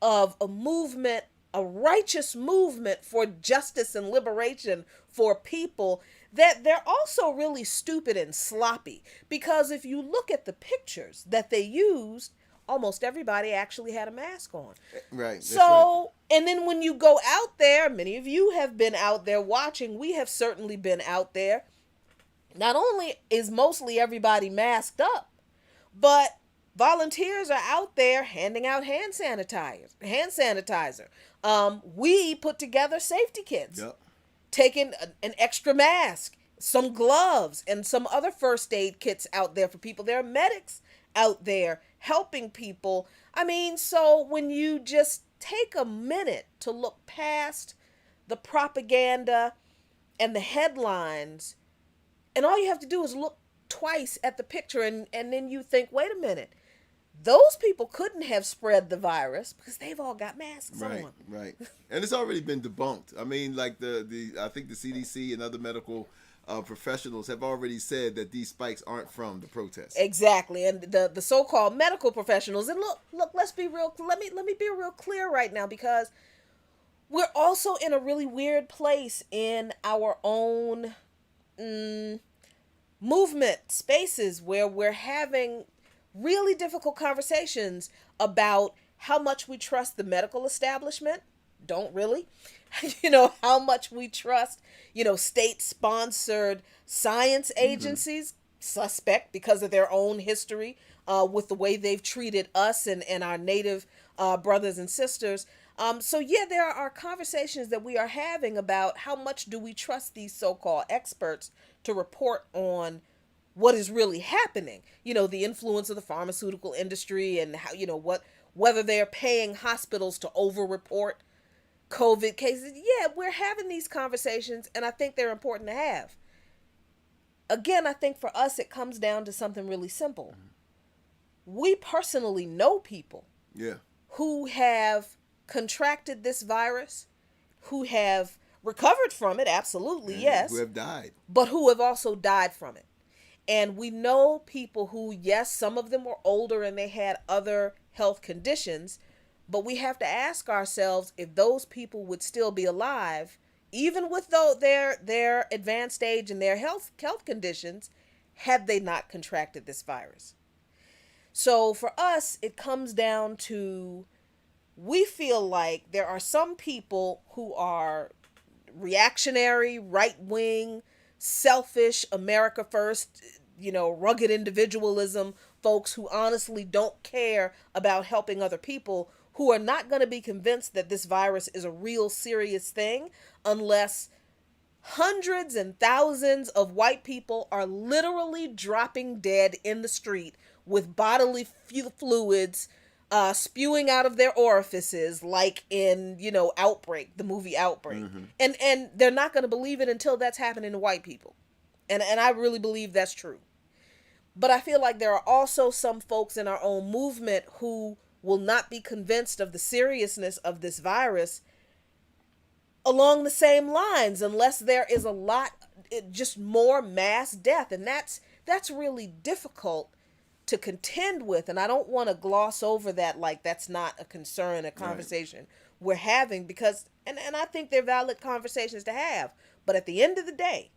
of a movement, a righteous movement for justice and liberation for people, that they're also really stupid and sloppy. Because if you look at the pictures that they used, almost everybody actually had a mask on. Right. So, and then when you go out there, many of you have been out there watching, we have certainly been out there. Not only is mostly everybody masked up, but volunteers are out there handing out hand sanitizer. We put together safety kits, taking an extra mask, some gloves, and some other first aid kits out there for people. There are medics out there helping people. I mean, so when you just take a minute to look past the propaganda and the headlines, and all you have to do is look twice at the picture, and then you think, wait a minute, those people couldn't have spread the virus because they've all got masks on. Right. And it's already been debunked. I mean, like I think the CDC and other medical professionals have already said that these spikes aren't from the protests. Exactly. And the so-called medical professionals, and look, let's be real. Let me be real clear right now, because we're also in a really weird place in our own movement spaces where we're having really difficult conversations about how much we trust the medical establishment. Don't really. How much we trust, state-sponsored science agencies, suspect because of their own history with the way they've treated us and our native brothers and sisters. There are conversations that we are having about how much do we trust these so-called experts to report on what is really happening. The influence of the pharmaceutical industry and how, whether they're paying hospitals to over-report COVID cases. Yeah, we're having these conversations, and I think they're important to have. Again, I think for us, it comes down to something really simple. We personally know people who have contracted this virus, who have recovered from it, absolutely, yes. Who have died. But who have also died from it. And we know people who, yes, some of them were older and they had other health conditions, but we have to ask ourselves if those people would still be alive, even with their advanced age and their health conditions, had they not contracted this virus. So for us, it comes down to, we feel like there are some people who are reactionary, right-wing, selfish, America first, rugged individualism folks who honestly don't care about helping other people, who are not going to be convinced that this virus is a real serious thing unless hundreds and thousands of white people are literally dropping dead in the street with bodily fluids spewing out of their orifices, like in, Outbreak, the movie Outbreak. And they're not going to believe it until that's happening to white people. And I really believe that's true. But I feel like there are also some folks in our own movement who will not be convinced of the seriousness of this virus along the same lines unless there is a lot, just more mass death. And that's really difficult to contend with. And I don't want to gloss over that like that's not a concern, a conversation we're having, because, and I think they're valid conversations to have. But at the end of the day,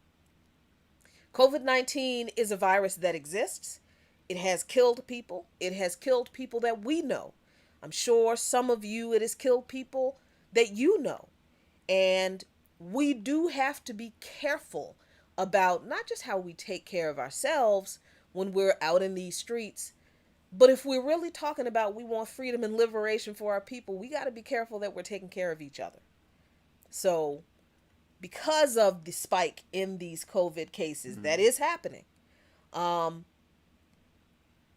COVID-19 is a virus that exists. It has killed people. It has killed people that we know. I'm sure some of you, it has killed people that you know. And we do have to be careful about not just how we take care of ourselves when we're out in these streets, but if we're really talking about we want freedom and liberation for our people, we got to be careful that we're taking care of each other. So because of the spike in these COVID cases that is happening,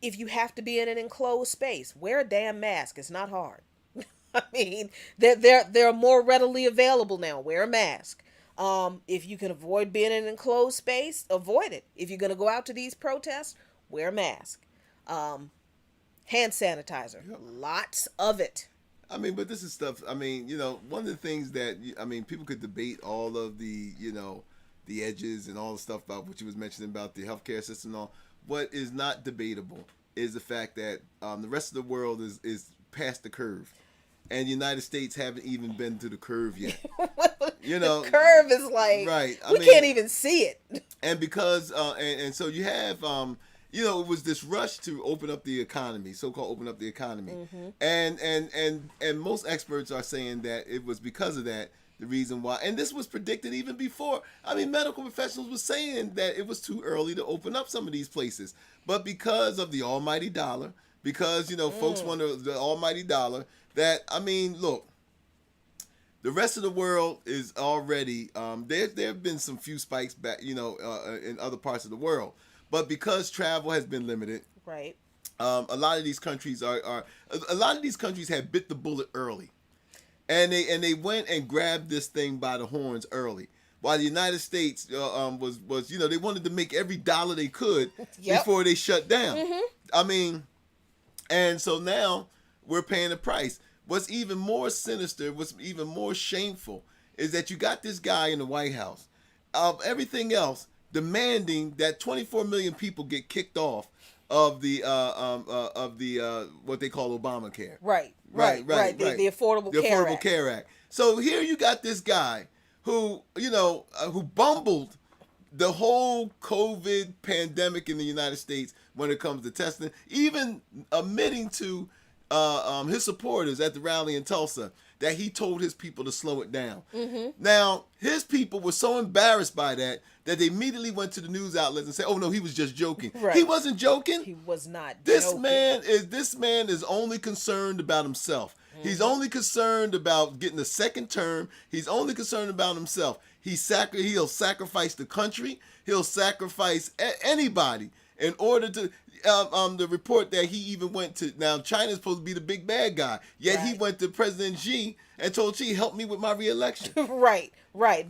if you have to be in an enclosed space, wear a damn mask. It's not hard. I mean, they're more readily available now. Wear a mask. If you can avoid being in an enclosed space, avoid it. If you're going to go out to these protests, wear a mask. Hand sanitizer. Lots of it. I mean, but this is stuff, I mean, one of the things that, I mean, people could debate all of the, the edges and all the stuff about what you was mentioning about the healthcare system and all. What is not debatable is the fact that the rest of the world is past the curve. And the United States haven't even been to the curve yet. The curve is like, right. We can't even see it. And because, and so you have, it was this rush to open up the economy, so-called open up the economy. And most experts are saying that it was because of that, the reason why. And this was predicted even before. I mean, medical professionals were saying that it was too early to open up some of these places. But because of the almighty dollar, because, folks want the almighty dollar, that, I mean, look, the rest of the world is already, there have been some few spikes back, in other parts of the world. But because travel has been limited, right? A lot of these countries have bit the bullet early, and they went and grabbed this thing by the horns early. While the United States was they wanted to make every dollar they could before they shut down. I mean, and so now we're paying the price. What's even more sinister, what's even more shameful, is that you got this guy in the White House, of everything else, demanding that 24 million people get kicked off of the what they call Obamacare. Right. The Affordable Care Act. So here you got this guy who who bumbled the whole COVID pandemic in the United States when it comes to testing, even admitting to his supporters at the rally in Tulsa that he told his people to slow it down. Now, his people were so embarrassed by that they immediately went to the news outlets and said, "Oh no, he was just joking." Right. He wasn't joking. He was not. This joking. man is only concerned about himself. He's only concerned about getting a second term. He's only concerned about himself. He'll sacrifice the country. He'll sacrifice anybody in order to. The report that he even went to, now China's supposed to be the big bad guy, yet he went to President Xi and told Xi, help me with my reelection. Right.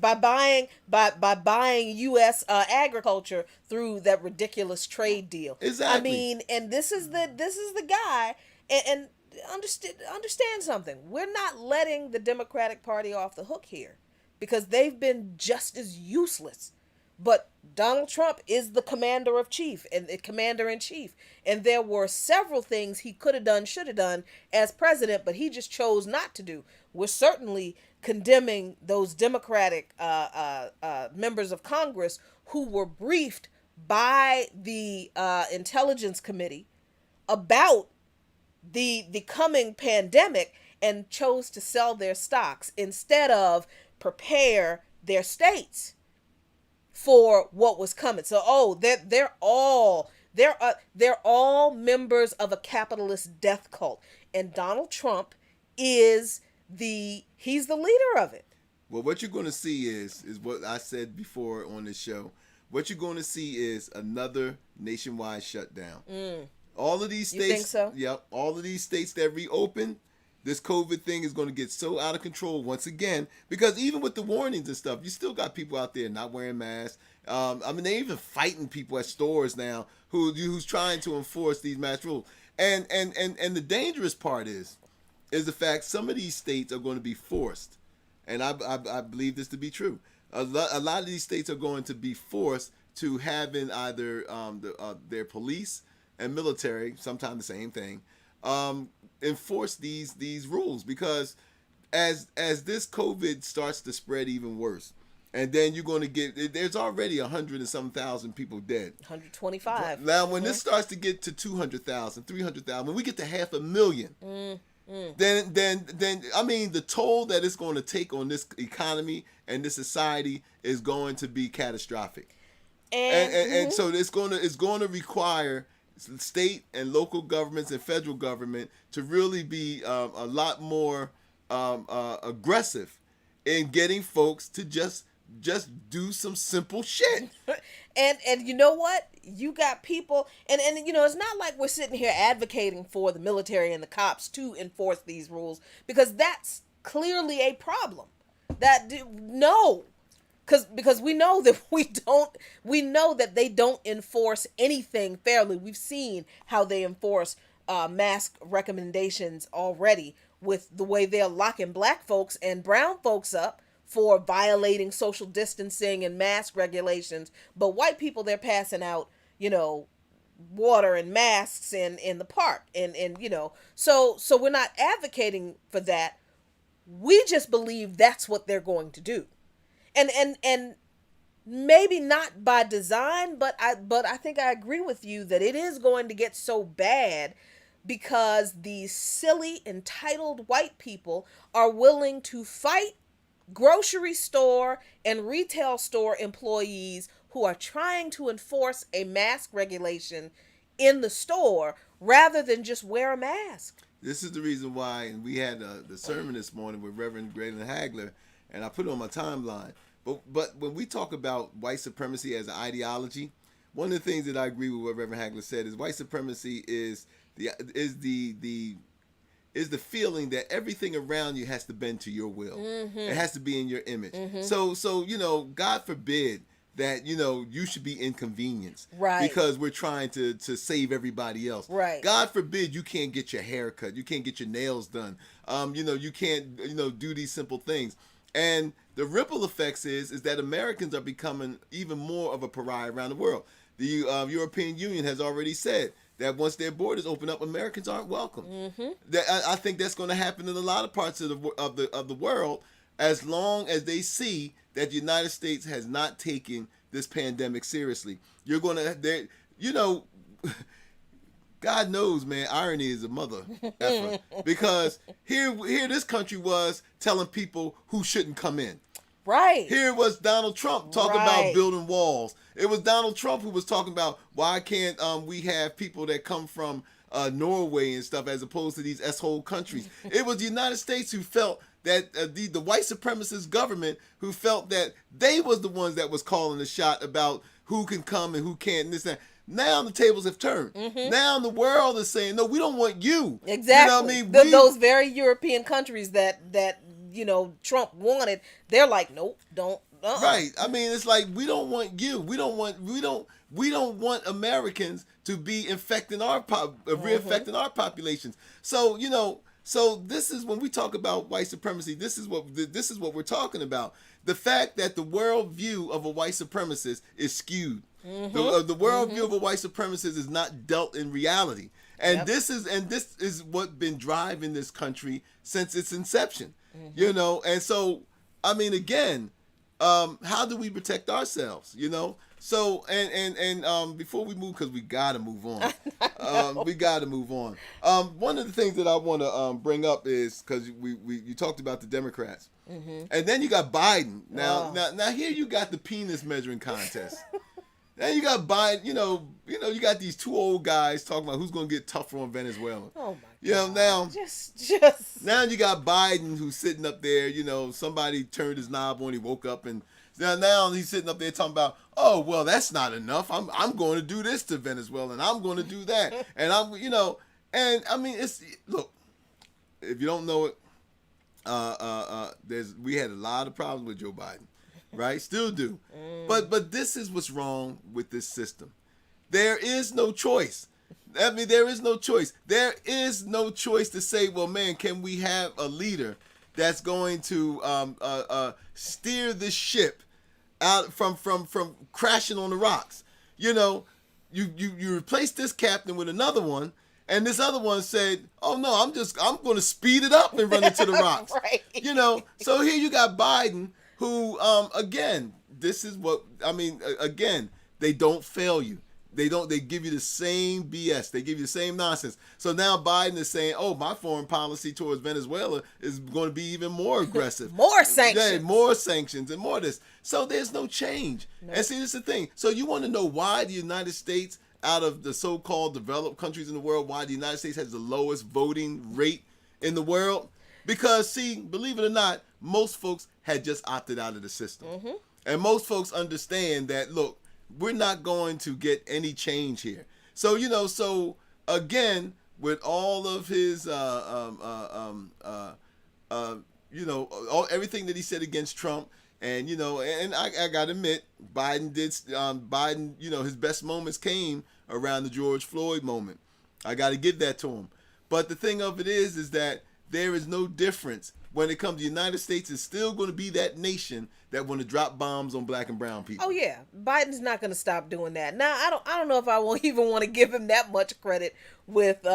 By buying U.S. Agriculture through that ridiculous trade deal. Exactly. I mean, and this is the guy, and understand something. We're not letting the Democratic Party off the hook here, because they've been just as useless. But Donald Trump is the commander-in-chief, and there were several things he could have done, should have done as president, but he just chose not to do. We're certainly condemning those Democratic members of Congress who were briefed by the Intelligence Committee about the coming pandemic and chose to sell their stocks instead of prepare their states for what was coming. So they're all members of a capitalist death cult, and Donald Trump he's the leader of it. Well, what you're going to see is what I said before on this show. What you're going to see is another nationwide shutdown. All of these states, you think so? Yep, all of these states that reopen, this COVID thing is going to get so out of control once again, because even with the warnings and stuff, you still got people out there not wearing masks. I mean, they're even fighting people at stores now who's trying to enforce these mask rules. And the dangerous part is the fact some of these states are going to be forced, and I believe this to be true. A lot of these states are going to be forced to having either their police and military, sometimes the same thing, enforce these rules, because as this COVID starts to spread even worse, and then you're going to get, there's already 100 and some thousand people dead. 125. Now, when this starts to get to 200,000, 300,000, when we get to 500,000, then I mean, the toll that it's going to take on this economy and this society is going to be catastrophic. And so it's going to require state and local governments and federal government to really be a lot more aggressive in getting folks to just do some simple shit. And you know what? You got people, and you know, it's not like we're sitting here advocating for the military and the cops to enforce these rules, because that's clearly a problem. No. Because we know that we know that they don't enforce anything fairly. We've seen how they enforce mask recommendations already, with the way they're locking black folks and brown folks up for violating social distancing and mask regulations. But white people, they're passing out, you know, water and masks in the park. And you know, so we're not advocating for that. We just believe that's what they're going to do. And maybe not by design, but I think I agree with you that it is going to get so bad because these silly, entitled white people are willing to fight grocery store and retail store employees who are trying to enforce a mask regulation in the store rather than just wear a mask. This is the reason why, and we had the sermon this morning with Reverend Graydon Hagler, and I put it on my timeline. But when we talk about white supremacy as an ideology, one of the things that I agree with what Reverend Hagler said is white supremacy is the feeling that everything around you has to bend to your will. Mm-hmm. It has to be in your image. Mm-hmm. So you know, God forbid that, you know, you should be inconvenienced, right? Because we're trying to save everybody else, right? God forbid you can't get your hair cut, you can't get your nails done, you know, you can't, you know, do these simple things. And the ripple effects is that Americans are becoming even more of a pariah around the world. The European Union has already said that once their borders open up, Americans aren't welcome. Mm-hmm. I think that's going to happen in a lot of parts of the world, as long as they see that the United States has not taken this pandemic seriously. You're going to, you know, God knows, man, irony is a mother effer. Because here this country was telling people who shouldn't come in. Right. Here was Donald Trump talking about building walls. It was Donald Trump who was talking about why can't we have people that come from Norway and stuff as opposed to these S-hole countries. It was the United States who felt that the white supremacist government who felt that they was the ones that was calling the shot about who can come and who can't and this and that. Now the tables have turned. Mm-hmm. Now the world is saying, no, we don't want you. Exactly. You know what I mean? Those very European countries that you know Trump wanted, they're like, nope, don't. Right. I mean, it's like, we don't want you. We don't want Americans to be infecting our reinfecting our populations. So, you know, this is when we talk about white supremacy, this is what we're talking about. The fact that the world view of a white supremacist is skewed. Mm-hmm. The world view of a white supremacist is not dealt in reality. And this is what been driving this country since its inception. Mm-hmm. You know, and so I mean, again, how do we protect ourselves? You know, so and before we move, because we gotta move on. We gotta move on. One of the things that I want to bring up is because you talked about the Democrats, mm-hmm. and then you got Biden. Now here you got the penis measuring contest. Then you got Biden, you know, you got these two old guys talking about who's going to get tougher on Venezuela. Oh, my God. You know, now, just. Now you got Biden who's sitting up there, you know, somebody turned his knob on, he woke up, and now he's sitting up there talking about, oh, well, that's not enough. I'm going to do this to Venezuela, and I'm going to do that. And you know, and I mean, look, if you don't know it, we had a lot of problems with Joe Biden. right? Still do. But this is what's wrong with this system. There is no choice. I mean, there is no choice. There is no choice to say, well, man, can we have a leader that's going to steer this ship out from crashing on the rocks? You know, you replace this captain with another one, and this other one said, "Oh no, I'm going to speed it up and run into the rocks." Right. You know, so here you got Biden, who again, this is what I mean. Again, they don't fail you. They don't. They give you the same BS. They give you the same nonsense. So now Biden is saying, "Oh, my foreign policy towards Venezuela is going to be even more aggressive, More sanctions, yeah, more sanctions, and more this." So there's no change. No. And see, this is the thing. So you want to know why the United States, out of the so-called developed countries in the world, why the United States has the lowest voting rate in the world? Because, see, believe it or not, most folks had just opted out of the system, and most folks understand that. Look. We're not going to get any change here. So, you know, so again, with all of his, you know, everything that he said against Trump, and, you know, and I got to admit, Biden, you know, his best moments came around the George Floyd moment. I got to give that to him. But the thing of it is that there is no difference when it comes to the United States. Is still going to be that nation that want to drop bombs on black and brown people. Oh yeah, Biden's not going to stop doing that. Now I don't know if I won't even want to give him that much credit with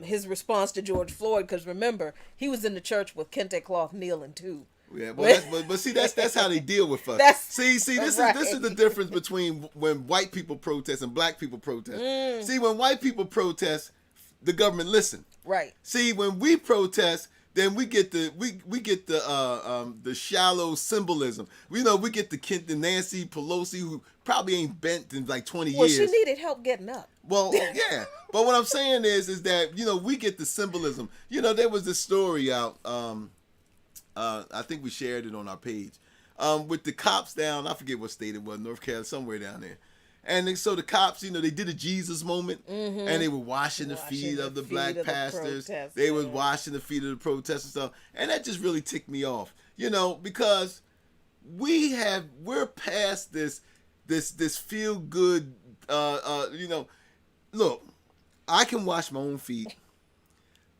his response to George Floyd, because remember, he was in the church with kente cloth kneeling too. Yeah, well, but see, that's how they deal with us. See, this right. is the difference between when white people protest and black people protest. See, when white people protest, the government listen. Right. See, when we protest, then we get the shallow symbolism. We get the Nancy Pelosi, who probably ain't bent in like 20 years. Well, she needed help getting up. Well, yeah. But what I'm saying is that, we get the symbolism. There was this story out, I think we shared it on our page, with the cops down, I forget what state it was, North Carolina, somewhere down there. And so the cops, they did a Jesus moment, and they were washing the feet of the black pastors. They was washing the feet of the protesters and stuff. And that just really ticked me off, because we're past this feel good, look, I can wash my own feet.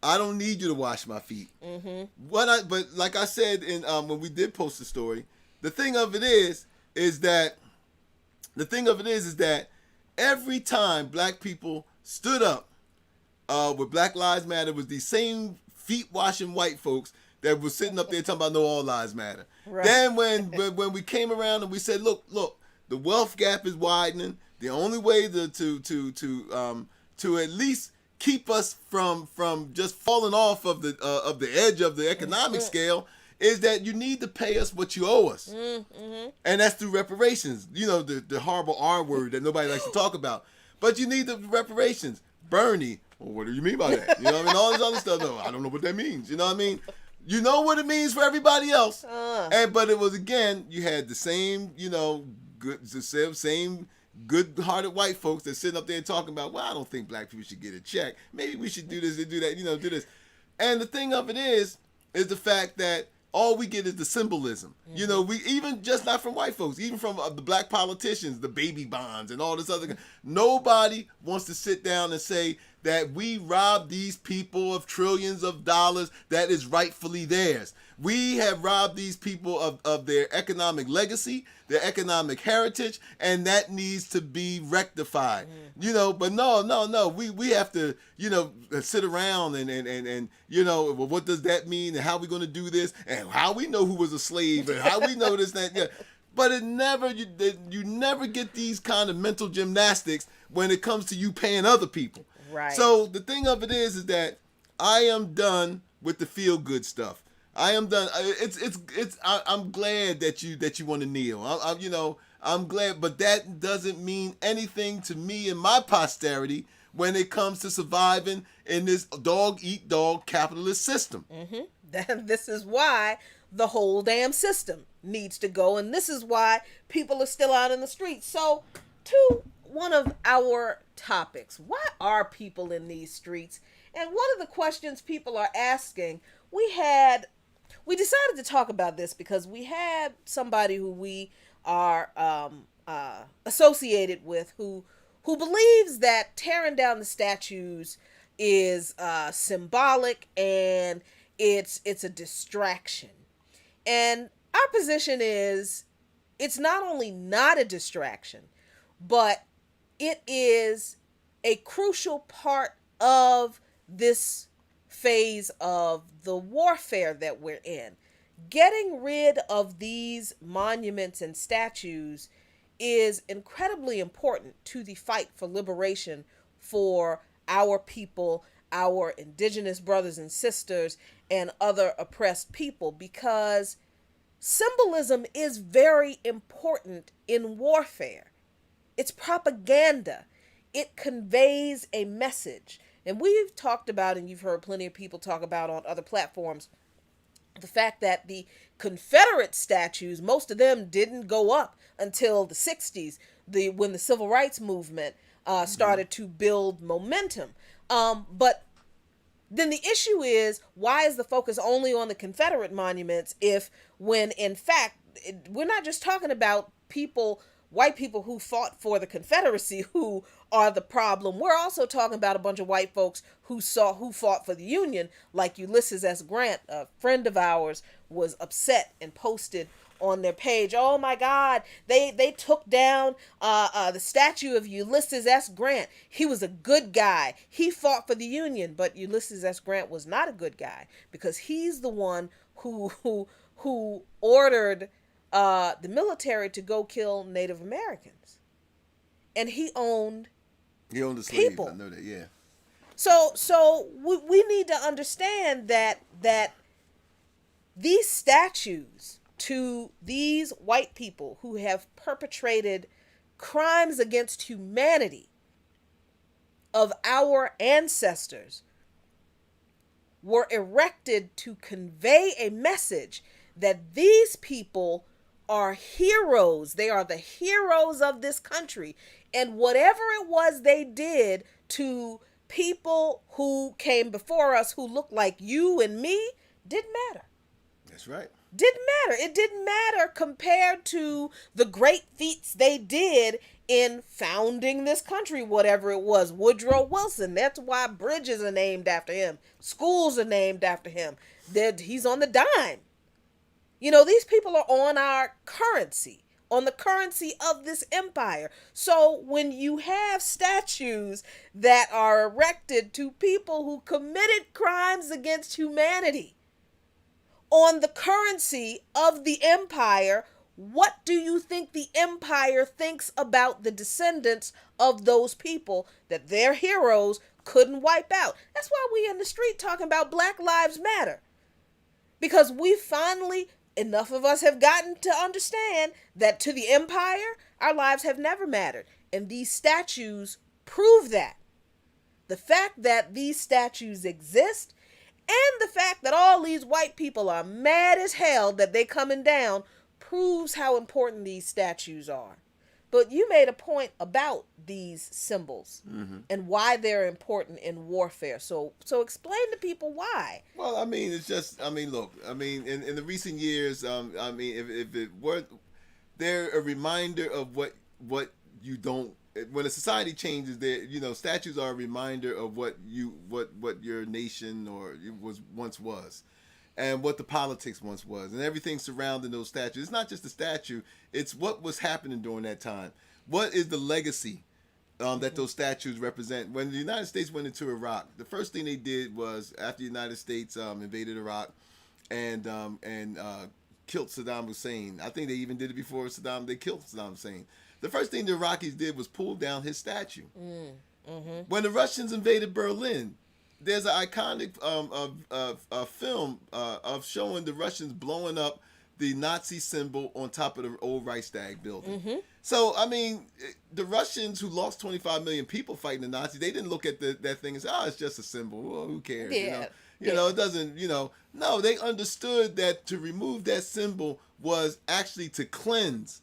I don't need you to wash my feet. But like I said when we did post the story, the thing of it is that every time black people stood up with Black Lives Matter, was these same feet washing white folks that was sitting up there talking about no, all lives matter. Right. Then when we came around and we said, look, the wealth gap is widening. The only way to at least keep us from just falling off of the edge of the economic scale is that you need to pay us what you owe us. And that's through reparations. The horrible R word that nobody likes to talk about. But you need the reparations. Bernie, well, what do you mean by that? All this other stuff. No, I don't know what that means. You know what I mean? You know what it means for everybody else. But it was, again, you had the same, same good-hearted white folks that sitting up there talking about, well, I don't think black people should get a check. Maybe we should do this and do that, do this. And the thing of it is the fact that all we get is the symbolism. We even just not from white folks, even from the black politicians, the baby bonds and all this other. Nobody wants to sit down and say that we robbed these people of trillions of dollars that is rightfully theirs. We have robbed these people of their economic legacy, their economic heritage, and that needs to be rectified. But no. We have to, sit around and well, what does that mean? And how are we going to do this? And how we know who was a slave? And how we know this, that, yeah. But you never get these kind of mental gymnastics when it comes to you paying other people. Right. So the thing of it is that I am done with the feel good stuff. I am done. I'm glad that you want to kneel. I'm glad, but that doesn't mean anything to me and my posterity when it comes to surviving in this dog-eat-dog capitalist system. This is why the whole damn system needs to go, and this is why people are still out in the streets. So, to one of our topics, why are people in these streets? And one of the questions people are asking, we had we decided to talk about this because we had somebody who we are associated with who believes that tearing down the statues is symbolic and it's a distraction. And our position is it's not only not a distraction, but it is a crucial part of this phase of the warfare that we're in. Getting rid of these monuments and statues is incredibly important to the fight for liberation for our people, our indigenous brothers and sisters, and other oppressed people, because symbolism is very important in warfare. It's propaganda. It conveys a message. And we've talked about, and you've heard plenty of people talk about on other platforms, the fact that the Confederate statues, most of them didn't go up until the 60s, when the Civil Rights Movement started to build momentum. But then the issue is, why is the focus only on the Confederate monuments when in fact, we're not just talking about white people who fought for the Confederacy who are the problem. We're also talking about a bunch of white folks who fought for the Union, like Ulysses S. Grant. A friend of ours was upset and posted on their page, "Oh my God, they took down the statue of Ulysses S. Grant. He was a good guy. He fought for the Union." But Ulysses S. Grant was not a good guy, because he's the one who ordered the military to go kill Native Americans, and he owned the slaves. people. I know that, yeah. So we need to understand that these statues to these white people who have perpetrated crimes against humanity of our ancestors were erected to convey a message that these people are heroes. They are the heroes of this country. And whatever it was they did to people who came before us who looked like you and me didn't matter. That's right. Didn't matter. It didn't matter compared to the great feats they did in founding this country, whatever it was. Woodrow Wilson, that's why bridges are named after him. Schools are named after him. He's on the dime. These people are on our currency, on the currency of this empire. So when you have statues that are erected to people who committed crimes against humanity on the currency of the empire, what do you think the empire thinks about the descendants of those people that their heroes couldn't wipe out? That's why we in the street talking about Black Lives Matter. Because enough of us have gotten to understand that to the empire, our lives have never mattered. And these statues prove that. The fact that these statues exist, and the fact that all these white people are mad as hell that they coming down, proves how important these statues are. But you made a point about these symbols and why they're important in warfare. So explain to people why. Well, it's just, look, in the recent years, if it were, they're a reminder of what you don't. When a society changes, statues are a reminder of what your nation once was, and what the politics once was, and everything surrounding those statues. It's not just the statue; it's what was happening during that time. What is the legacy that those statues represent? When the United States went into Iraq, the first thing they did was, after the United States invaded Iraq and killed Saddam Hussein. I think they even did it before they killed Saddam Hussein. The first thing the Iraqis did was pull down his statue. When the Russians invaded Berlin, there's an iconic film of showing the Russians blowing up the Nazi symbol on top of the old Reichstag building. So, the Russians, who lost 25 million people fighting the Nazis, they didn't look at that thing and say, "Oh, it's just a symbol. Well, who cares?" Yeah. It doesn't, No, they understood that to remove that symbol was actually to cleanse.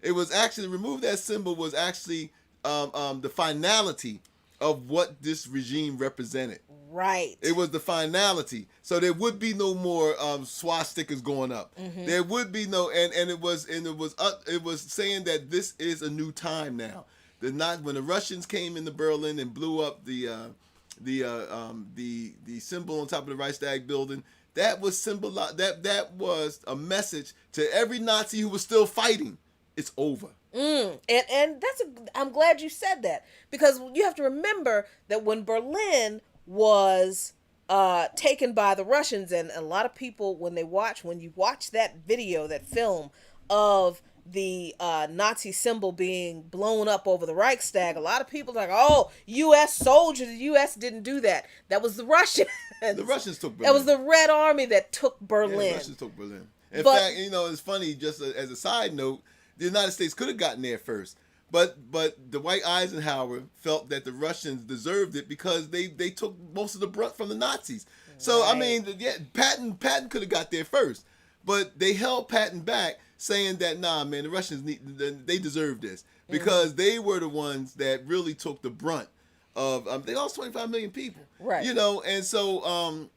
It was actually, remove that symbol was actually the finality of what this regime represented. Right. It was the finality. So there would be no more swastikas going up. There would be no, and it was saying that this is a new time now. When the Russians came into Berlin and blew up the symbol on top of the Reichstag building, that was that was a message to every Nazi who was still fighting. It's over. And I'm glad you said that, because you have to remember that when Berlin was taken by the Russians, and a lot of people, when you watch that video, that film of the Nazi symbol being blown up over the Reichstag, a lot of people are like, oh, U.S. soldiers, the U.S. didn't do that. That was the Russians. The Russians took Berlin. That was the Red Army that took Berlin. Yeah, the Russians took Berlin. In fact, it's funny, just as a side note, the United States could have gotten there first. But Dwight Eisenhower felt that the Russians deserved it because they took most of the brunt from the Nazis. So, Right. I mean, yeah, Patton could have got there first. But they held Patton back, saying that, nah, man, the Russians, they deserve this. Because they were the ones that really took the brunt of, they lost 25 million people. Right. And so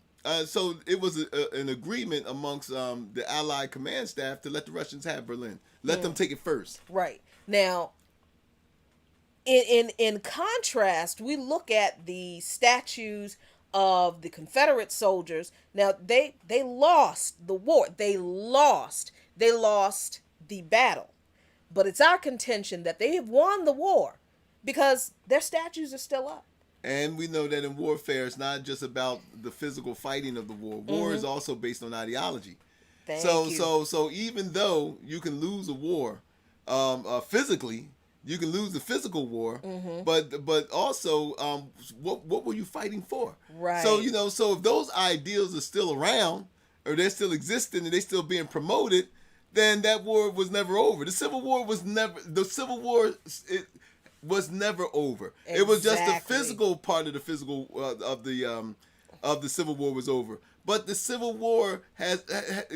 so it was an agreement amongst the Allied command staff to let the Russians have Berlin. Let them take it first. Right. Now, in contrast, we look at the statues of the Confederate soldiers. Now, they lost the war. They lost the battle. But it's our contention that they have won the war because their statues are still up. And we know that in warfare, it's not just about the physical fighting of the war. War is also based on ideology. Thank you. So even though you can lose a war physically, you can lose the physical war, but also what were you fighting for? Right. So so if those ideals are still around or they're still existing and they're still being promoted, then that war was never over. The Civil War was never over. It was just the Exactly. physical part of the physical of the Civil War was over. But the Civil War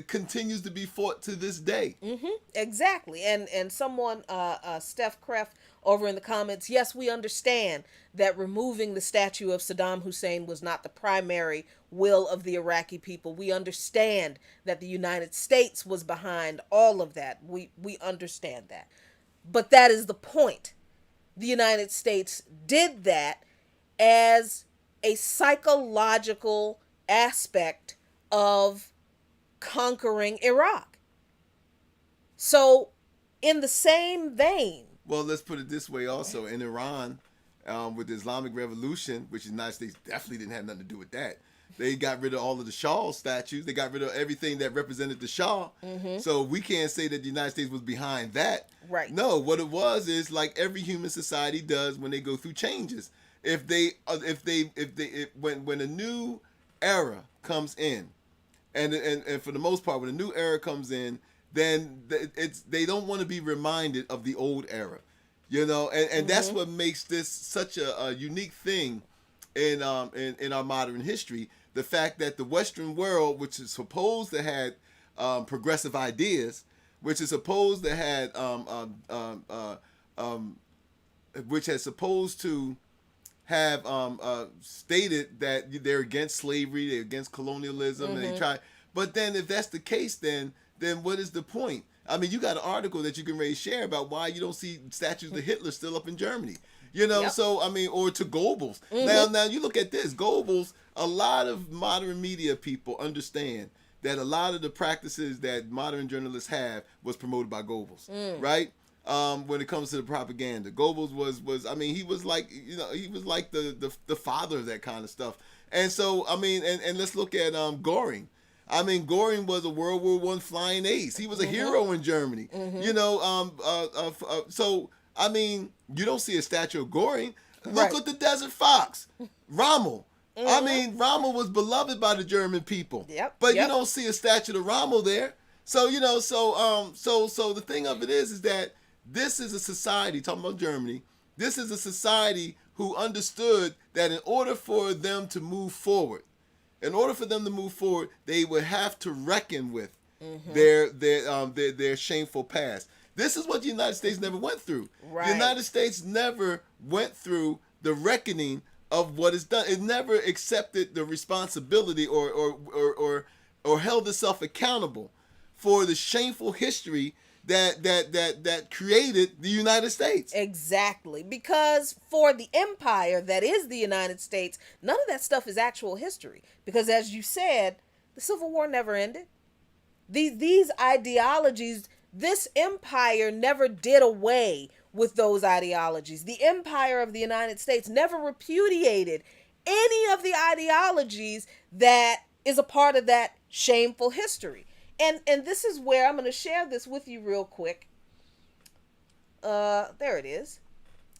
continues to be fought to this day. Exactly. And someone, Steph Kreff, over in the comments, yes, we understand that removing the statue of Saddam Hussein was not the primary will of the Iraqi people. We understand that the United States was behind all of that. We understand that. But that is the point. The United States did that as a psychological aspect of conquering Iraq. So, in the same vein, Well, let's put it this way also. In Iran, with the Islamic Revolution, which the United States definitely didn't have nothing to do with that, they got rid of all of the Shah statues. They got rid of everything that represented the Shah. So we can't say that the United States was behind that. Right. No, what it was is like every human society does when they go through changes. When a new era comes in, and for the most part, when a new era comes in, then they don't want to be reminded of the old era, and that's what makes this such a unique thing in our modern history. The fact that the Western world, which is supposed to have progressive ideas, which is supposed to have which has supposed to have stated that they're against slavery, they're against colonialism, and they try. But then, if that's the case, then what is the point? I mean, you got an article that you can share about why you don't see statues of Hitler still up in Germany. Yep. So I mean, or to Goebbels. Now you look at this. Goebbels. A lot of modern media people understand that a lot of the practices that modern journalists have was promoted by Goebbels, right? When it comes to the propaganda, Goebbels was I mean, he was like the father of that kind of stuff. And so I mean, and let's look at Göring. I mean, Göring was a World War I flying ace. He was a hero in Germany. So I mean, you don't see a statue of Göring. Look at the Desert Fox, Rommel. I mean, Rommel was beloved by the German people. But you don't see a statue of Rommel there. So so the thing of it is that this is a society, talking about Germany, this is a society who understood that in order for them to move forward, they would have to reckon with their shameful past. This is what the United States never went through. Right. The United States never went through the reckoning of what is done. It never accepted the responsibility or held itself accountable for the shameful history that created the United States. Exactly. Because for the empire that is the United States, none of that stuff is actual history. Because as you said, the Civil War never ended. These ideologies, this empire never did away with those ideologies. The empire of the United States never repudiated any of the ideologies that is a part of that shameful history. And this is where I'm going to share this with you real quick. There it is.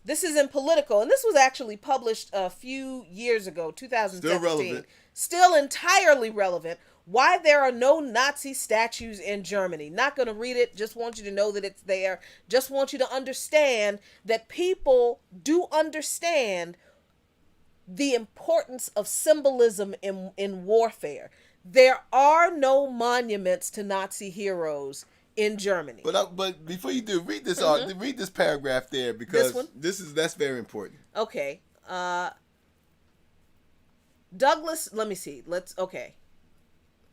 This is in Politico, and this was actually published a few years ago, 2017. Still relevant. Still entirely relevant. Why there are no Nazi statues in Germany. Not going to read it. Just want you to know that it's there. Just want you to understand that people do understand the importance of symbolism in warfare. There are no monuments to Nazi heroes in Germany. But before you do, read this read this paragraph there, because that's very important. Okay. Douglas, let me see. Okay.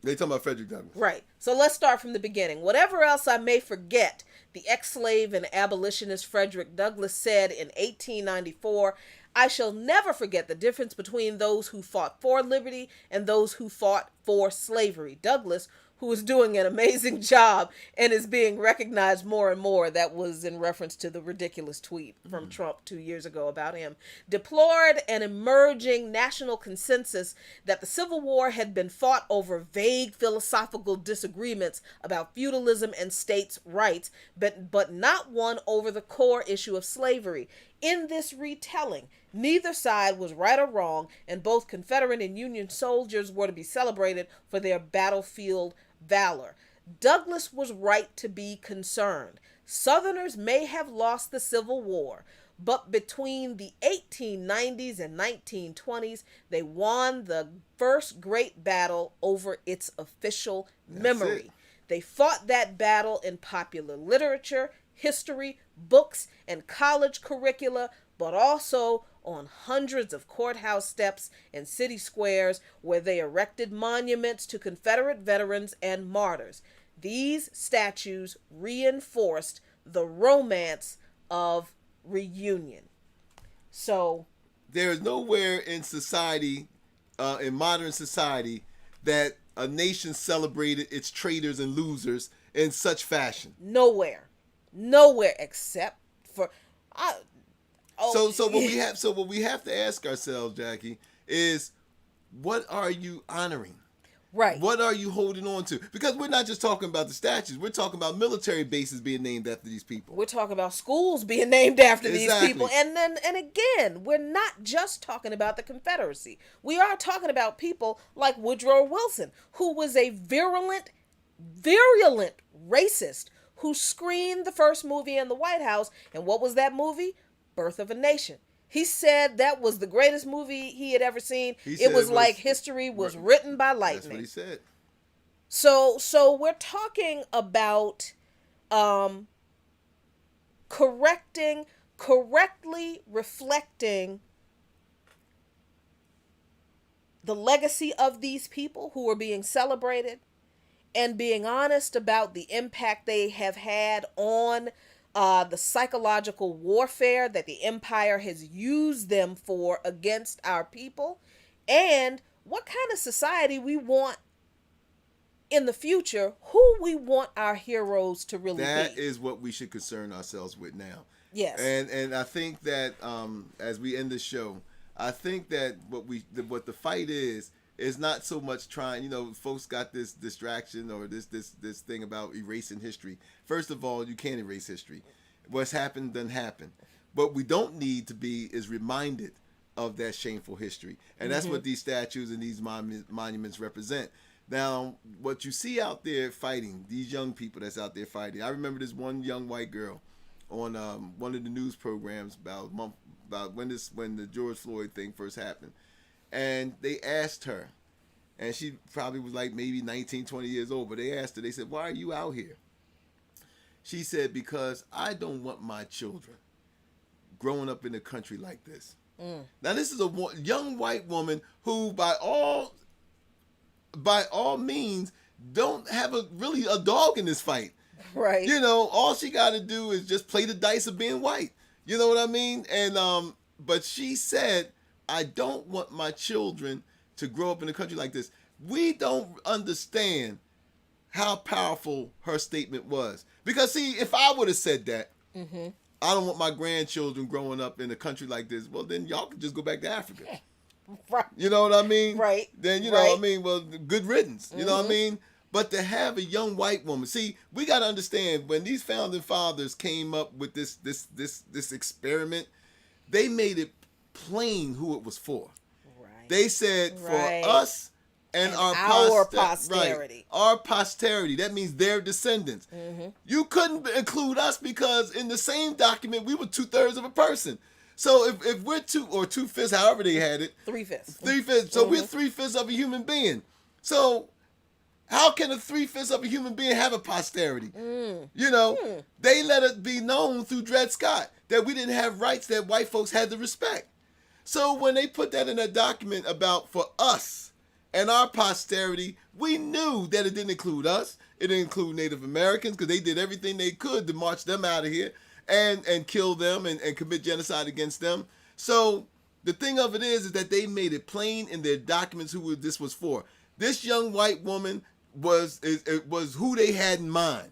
They talking about Frederick Douglass. Right. So let's start from the beginning. Whatever else I may forget, the ex-slave and abolitionist Frederick Douglass said in 1894, I shall never forget the difference between those who fought for liberty and those who fought for slavery. Douglass, who is doing an amazing job and is being recognized more and more. That was in reference to the ridiculous tweet from Trump 2 years ago about him. Deplored an emerging national consensus that the Civil War had been fought over vague philosophical disagreements about feudalism and states' rights, but not one over the core issue of slavery. In this retelling, neither side was right or wrong, and both Confederate and Union soldiers were to be celebrated for their battlefield valor. Douglass was right to be concerned. Southerners may have lost the Civil War, but between the 1890s and 1920s, they won the first great battle over its official memory. They fought that battle in popular literature, history, books, and college curricula, but also on hundreds of courthouse steps and city squares where they erected monuments to Confederate veterans and martyrs. These statues reinforced the romance of reunion. So there is nowhere in society, in modern society, that a nation celebrated its traitors and losers in such fashion. Nowhere except for So what we have to ask ourselves, Jackie, is what are you honoring? Right. What are you holding on to? Because we're not just talking about the statues. We're talking about military bases being named after these people. We're talking about schools being named after these Exactly. people. And again, we're not just talking about the Confederacy. We are talking about people like Woodrow Wilson, who was a virulent racist who screened the first movie in the White House. And what was that movie? Birth of a Nation. He said that was the greatest movie he had ever seen. It was like history was written by lightning. That's what he said. So we're talking about correctly reflecting the legacy of these people who are being celebrated and being honest about the impact they have had on the psychological warfare that the empire has used them for against our people, and what kind of society we want in the future, who we want our heroes to really be. That is what we should concern ourselves with now. Yes. And I think that as we end the show, I think that what the fight is not so much trying, folks got this distraction or this thing about erasing history. First of all, you can't erase history. What's happened done happened. What we don't need to be is reminded of that shameful history. And that's what these statues and these monuments represent. Now, what you see out there fighting, these young people that's out there fighting. I remember this one young white girl on one of the news programs about when the George Floyd thing first happened. And they asked her, and she probably was like maybe 19, 20 years old, but they asked her, they said, why are you out here? She said, because I don't want my children growing up in a country like this. Now this is a young white woman who, by all means, don't have really a dog in this fight. Right. You know, all she got to do is just play the dice of being white. You know what I mean? And but she said, I don't want my children to grow up in a country like this. We don't understand how powerful her statement was. Because see, if I would have said that, I don't want my grandchildren growing up in a country like this, well, then y'all could just go back to Africa. Right. You know what I mean? Right. Then, you know what I mean? Well, good riddance. You know what I mean? But to have a young white woman, see, we got to understand, when these founding fathers came up with this experiment, they made it plain who it was for. Right. They said Right. for us and our posterity. Right, our posterity. That means their descendants. You couldn't include us because in the same document we were 2/3 of a person. So if we're 2/5, however they had it, 3/5. 3/5. So we're 3/5 of a human being. So how can a 3/5 of a human being have a posterity? You know, they let it be known through Dred Scott that we didn't have rights that white folks had to respect. So when they put that in a document about for us and our posterity, we knew that it didn't include us. It didn't include Native Americans because they did everything they could to march them out of here and kill them and commit genocide against them. So the thing of it is that they made it plain in their documents who this was for. This young white woman was who they had in mind.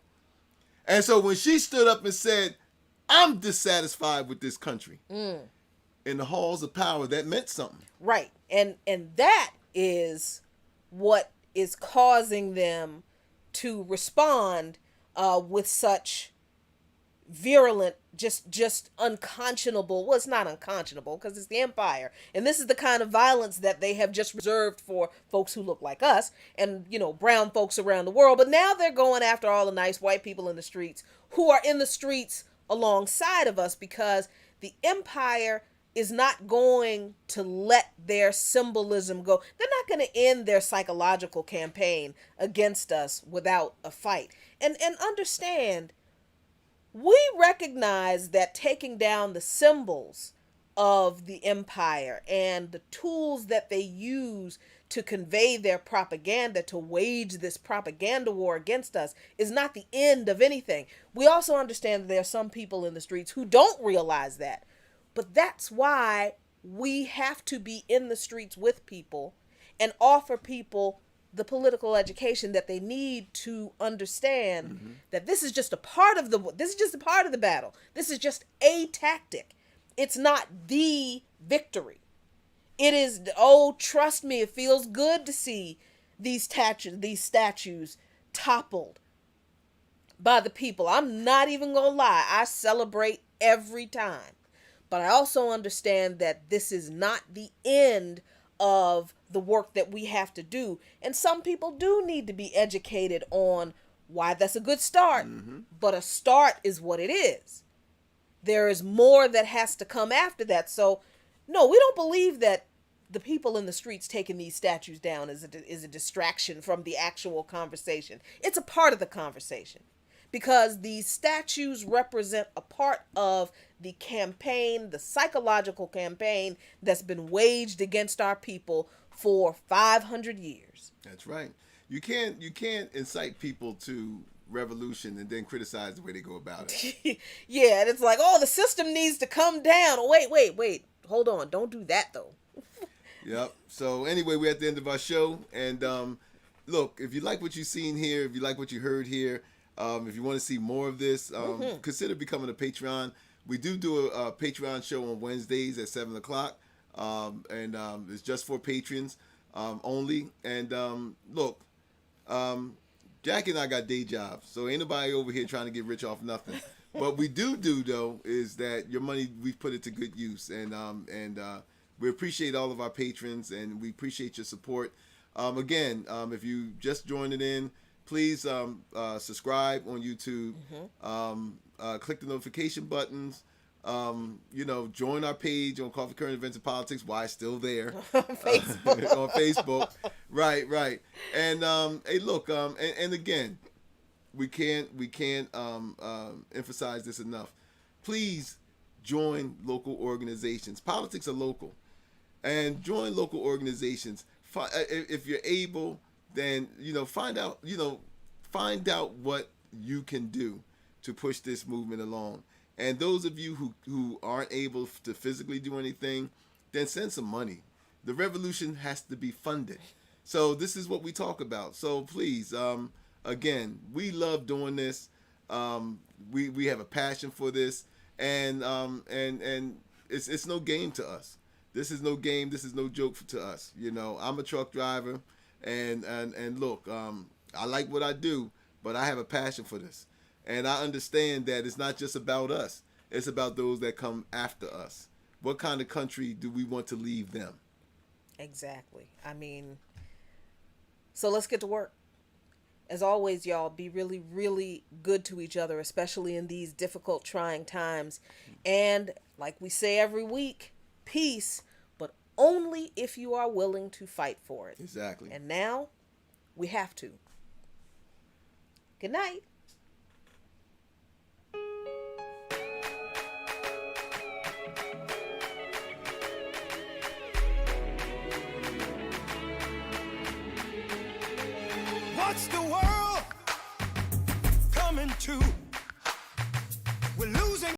And so when she stood up and said, I'm dissatisfied with this country, in the halls of power, that meant something. Right. And that is what is causing them to respond with such virulent, just unconscionable. Well, it's not unconscionable because it's the empire. And this is the kind of violence that they have just reserved for folks who look like us and, you know, brown folks around the world. But now they're going after all the nice white people in the streets who are in the streets alongside of us because the empire is not going to let their symbolism go. They're not going to end their psychological campaign against us without a fight. And understand, we recognize that taking down the symbols of the empire and the tools that they use to convey their propaganda, to wage this propaganda war against us, is not the end of anything. We also understand that there are some people in the streets who don't realize that. But that's why we have to be in the streets with people and offer people the political education that they need to understand that this is just a part of the battle. This is just a tactic. It's not the victory. It is, oh, trust me, it feels good to see these statues toppled by the people. I'm not even gonna lie. I celebrate every time. But I also understand that this is not the end of the work that we have to do. And some people do need to be educated on why that's a good start. But a start is what it is. There is more that has to come after that. So, no, we don't believe that the people in the streets taking these statues down is a distraction from the actual conversation. It's a part of the conversation. Because these statues represent a part of the campaign, the psychological campaign that's been waged against our people for 500 years. That's right. You can't incite people to revolution and then criticize the way they go about it. Yeah, and it's like, oh, the system needs to come down. Wait. Hold on. Don't do that, though. Yep. So anyway, we're at the end of our show. And look, if you like what you've seen here, if you like what you heard here, if you want to see more of this, consider becoming a Patreon. We do a Patreon show on Wednesdays at 7 o'clock. And it's just for patrons only. And look, Jackie and I got day jobs, so ain't nobody over here trying to get rich off nothing. What we do though is that your money, we put it to good use, and we appreciate all of our patrons, and we appreciate your support. Again, if you just joined it in, please subscribe on YouTube. Click the notification buttons. Join our page on Coffee, Current Events, and Politics. Why it's still there. Facebook. On Facebook. Right. And hey, look, and again, we can't emphasize this enough. Please join local organizations. Politics are local, and join local organizations. If you're able, then find out what you can do to push this movement along. And those of you who aren't able to physically do anything, then send some money. The revolution has to be funded. So this is what we talk about. So please, again, we love doing this. We have a passion for this, and it's no game to us. This is no game. This is no joke to us. I'm a truck driver, and look, I like what I do, but I have a passion for this. And I understand that it's not just about us. It's about those that come after us. What kind of country do we want to leave them? Exactly. So let's get to work. As always, y'all, be really, really good to each other, especially in these difficult, trying times. And like we say every week, peace, but only if you are willing to fight for it. Exactly. And now we have to. Good night. What's the word?